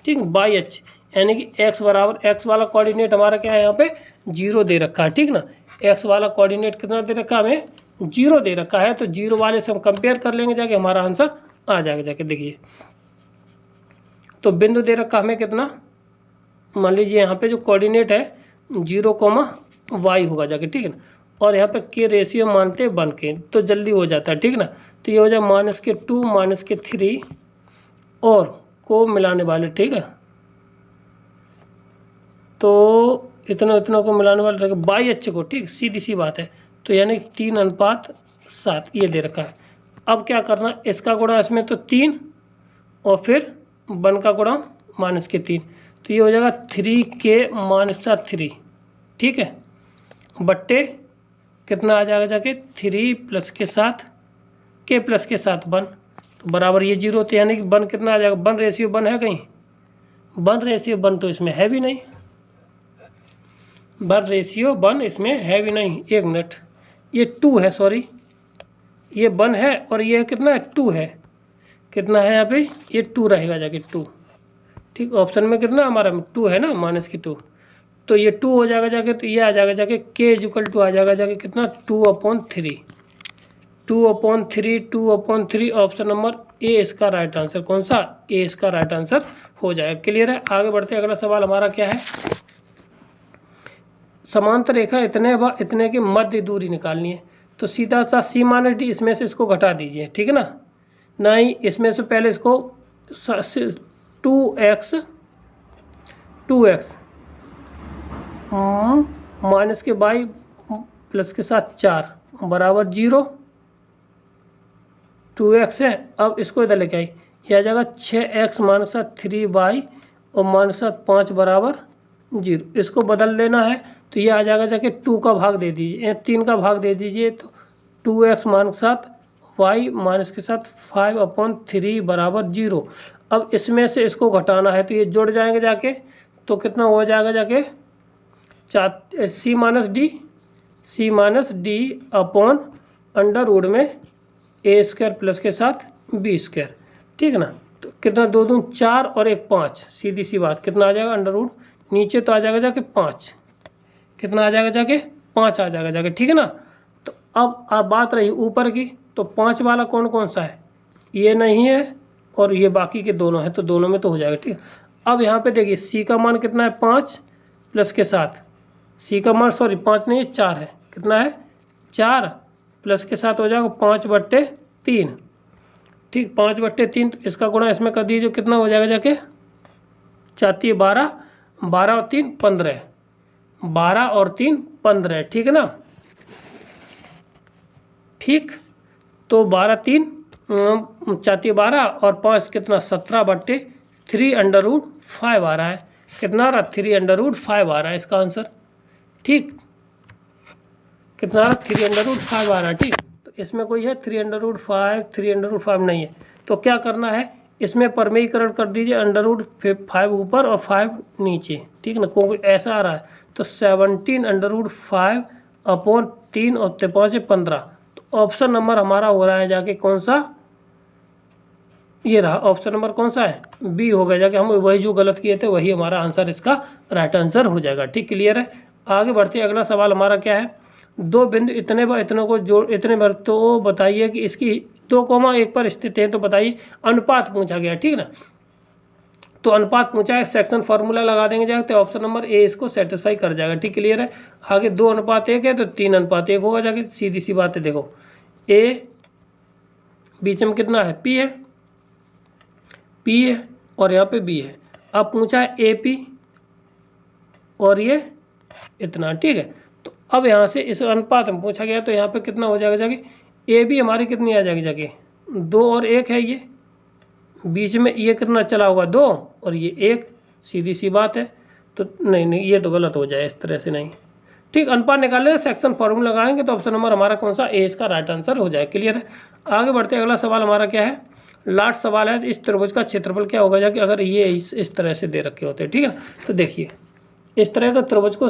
ठीक, बाई अक्ष यानी कि x बराबर, x वाला कोऑर्डिनेट हमारा क्या है यहाँ पे 0 दे रखा है, ठीक ना। x वाला कोऑर्डिनेट कितना दे रखा है हमें 0 दे रखा है, तो 0 वाले से हम कंपेयर कर लेंगे जाके, हमारा आंसर आ जाएगा जाके। देखिए तो बिंदु दे रखा हमें कितना, मान लीजिए यहाँ पे जो कोऑर्डिनेट है 0,y होगा जाके, ठीक है ना, और यहाँ पे के रेशियो मानते हैं 1 के, तो जल्दी हो जाता है, ठीक ना। तो ये हो जाए -2 -3 और को मिलाने वाले, ठीक है, तो इतना को मिलाने वाले बाई अक्ष को, ठीक, सीधी सी बात है, तो यानी 3:7 ये दे रखा है। अब क्या करना, इसका गुणा इसमें तो 3 और फिर 1 का गुणा -3, तो ये हो जाएगा 3k-3, ठीक है, बट्टे कितना आ जाएगा जाके 3 प्लस के साथ k प्लस के साथ 1, तो बराबर ये 0, तो यानी कि 1 कितना आ जाएगा, 1 रेशियो 1 है कहीं, 1 रेशियो 1 तो इसमें है भी नहीं, 1 रेशियो 1 इसमें है भी नहीं। एक मिनट, ये 2 है, सॉरी ये 1 है और ये कितना है 2 है, कितना है यहाँ पे, ये 2 रहेगा जाके 2, ठीक, ऑप्शन में कितना हमारा 2 है ना, -2, तो ये 2 हो जाएगा जाके, तो ये आ जाएगा जाके k = आ जाएगा जाके कितना 2/3, 2/3 ऑप्शन नंबर ए इसका राइट आंसर। कौन सा? ए इसका राइट आंसर हो जाएगा। क्लियर है? आगे बढ़ते हैं, अगला सवाल हमारा क्या है, समांतर रेखा इतने व इतने की मध्य दूरी निकालनी है। तो सीधा सा c - d इसमें से इसको घटा दीजिए, ठीक है ना, नहीं इसमें से पहले इसको 2x माइनस के बाई प्लस के साथ 4 बराबर 0, 2x है। अब इसको इधर लेके आई, यह आ जाएगा 6x माइनस के साथ 3y और माइनस के साथ 5 बराबर 0। इसको बदल लेना है तो ये आ जाएगा जाके 2 का भाग दे दीजिए, 3 का भाग दे दीजिए, तो 2x माइनस के साथ y माइनस के साथ 5/3 बराबर 0। अब इसमें से इसको घटाना है तो ये जुड़ जाएंगे जाके, तो कितना हो जाएगा जाके c - d upon under root में a² प्लस के साथ b², ठीक है ना। तो कितना 2 दूनी 4 और 1 5, सीधी सी बात, कितना आ जाएगा अंडर रूट, नीचे तो आ जाएगा जाके 5, कितना आ जाएगा जाके 5 आ जाएगा जाके, ठीक है ना। तो अब बात रही ऊपर की, तो 5 वाला कौन कौन सा है, ये नहीं है और ये बाकी के दोनों है, तो दोनों में तो हो जाएगा, ठीक है। अब यहाँ पे देखिए c का मान कितना है 5 प्लस के साथ, c का मान 5 नहीं है 4 है, कितना है 4 प्लस के साथ हो जाएगा 5/3, ठीक, 5/3, तो इसका गुणा इसमें कर दीजिए, कितना हो जाएगा जाके 4 12, 12 और 3 15, 12 और 3 15, ठीक है ना, ठीक। तो 12 3 4 12 और 5 कितना 17/3 अंडर रूट 5 आ रहा है, कितना आ रहा 3 अंडर रूट 5 आ रहा है इसका आंसर, ठीक, कितना 3 अंडर रूट 5 आ रहा है, ठीक। तो इसमें कोई है 3 अंडर रूट 5 नहीं है, तो क्या करना है, इसमें परमेयीकरण कर दीजिए, अंडर रूट 5 ऊपर और 5 नीचे, ठीक है ना, क्योंकि ऐसा आ रहा है, तो 17 अंडर रूट 5/3 और 5 से 15। तो ऑप्शन नंबर हमारा हो रहा है जाके कौन सा, ये रहा ऑप्शन नंबर कौन सा है, बी हो गया जाके, हम वही जो गलत किए थे वही हमारा आंसर, इसका राइट आंसर हो जाएगा, ठीक। क्लियर है? आगे बढ़ते अगला सवाल हमारा क्या है, 2 बिंदु इतने व इतने को जोड़ इतने बार, तो बताइए कि इसकी 2,1 पर स्थित है, तो बताइए अनुपात पूछा गया, ठीक है ना। तो अनुपात पूछा है, सेक्शन फार्मूला लगा देंगे जाके, तो ऑप्शन नंबर ए इसको सेटिस्फाई कर जाएगा, ठीक। क्लियर है? आगे 2:1 है तो 3:1 होगा जाके, सीधी सी बात है। देखो ए बीच में कितना है, पी है और यहाँ पे बी है। अब पूछा है ए पी और ये इतना, ठीक है। तो अब यहाँ से इस अनुपात में पूछा गया, तो यहाँ पे कितना हो जाएगा जाके, ए बी हमारी कितनी आ जाएगी जाके 2 और 1 है, ये बीच में ये कितना चला होगा 2 और ये 1, सीधी सी बात है। तो नहीं ये तो गलत हो जाए, इस तरह से नहीं, ठीक। अनुपात निकालने सेक्शन फॉर्मूला लगाएंगे, तो ऑप्शन नंबर हमारा कौन सा, ए इसका राइट आंसर हो जाए। क्लियर है? आगे बढ़ते अगला सवाल हमारा क्या है, लास्ट सवाल है, इस त्रिभुज का क्षेत्रफल क्या होगा जाके, अगर ये इस तरह से दे रखे होते हैं, ठीक है। तो देखिए इस तरह का त्रिभुज को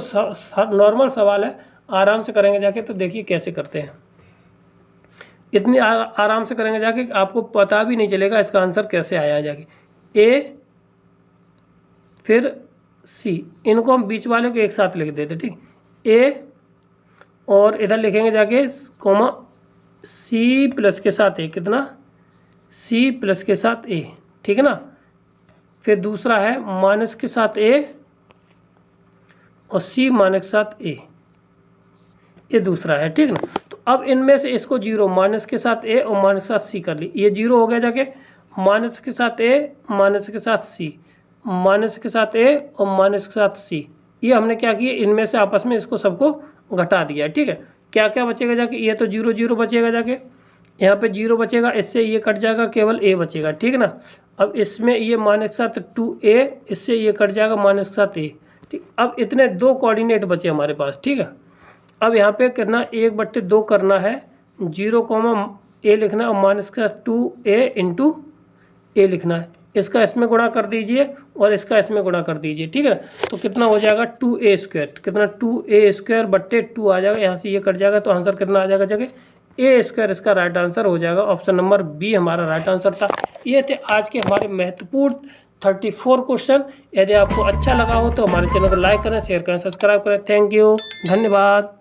नॉर्मल सवाल है, आराम से करेंगे जाके, तो देखिए कैसे करते हैं, इतनी आराम से करेंगे जाके आपको पता भी नहीं चलेगा इसका आंसर कैसे आया जाके। ए फिर सी, इनको हम बीच वाले को एक साथ लिख देते, ठीक। ए और इधर लिखेंगे जाके कॉमा सी प्लस के साथ ए, कितना सी प्लस के साथ ए, ठीक है ना। फिर दूसरा है माइनस के साथ ए और सी माइनस के साथ ए, ये दूसरा है, ठीक ना। तो अब इनमें से इसको 0 माइनस के साथ ए और माइनस के साथ सी कर ली, ये 0 हो गया जाके, माइनस के साथ ए माइनस के साथ सी, माइनस के साथ ए और माइनस के साथ सी, ये हमने क्या किया, इनमें से आपस में इसको सबको घटा दिया, ठीक है। क्या क्या बचेगा जाके, ये तो 0 0 बचेगा जाके, यहाँ पे 0 बचेगा, इससे ये कट जाएगा, केवल ए बचेगा, ठीक है ना। अब इसमें ये माइनस के साथ 2a, इससे ये कट जाएगा माइनस के साथ ए, ठीक। अब इतने 2 कोऑर्डिनेट बचे हमारे पास, ठीक है। अब यहाँ पे करना 1/2 करना है, 0, a लिखना है और माइनस का 2a इंटू ए लिखना है, इसका इसमें गुणा कर दीजिए और इसका इसमें गुणा कर दीजिए, ठीक है। तो कितना हो जाएगा 2a², कितना 2a²/2 आ जाएगा, यहाँ से ये कट जाएगा, तो आंसर कितना आ जाएगा जगह a², इसका राइट आंसर हो जाएगा। ऑप्शन नंबर बी हमारा राइट आंसर था। ये थे आज के हमारे महत्वपूर्ण 34 क्वेश्चन। यदि आपको अच्छा लगा हो तो हमारे चैनल को लाइक करें, शेयर करें, सब्सक्राइब करें। थैंक यू, धन्यवाद।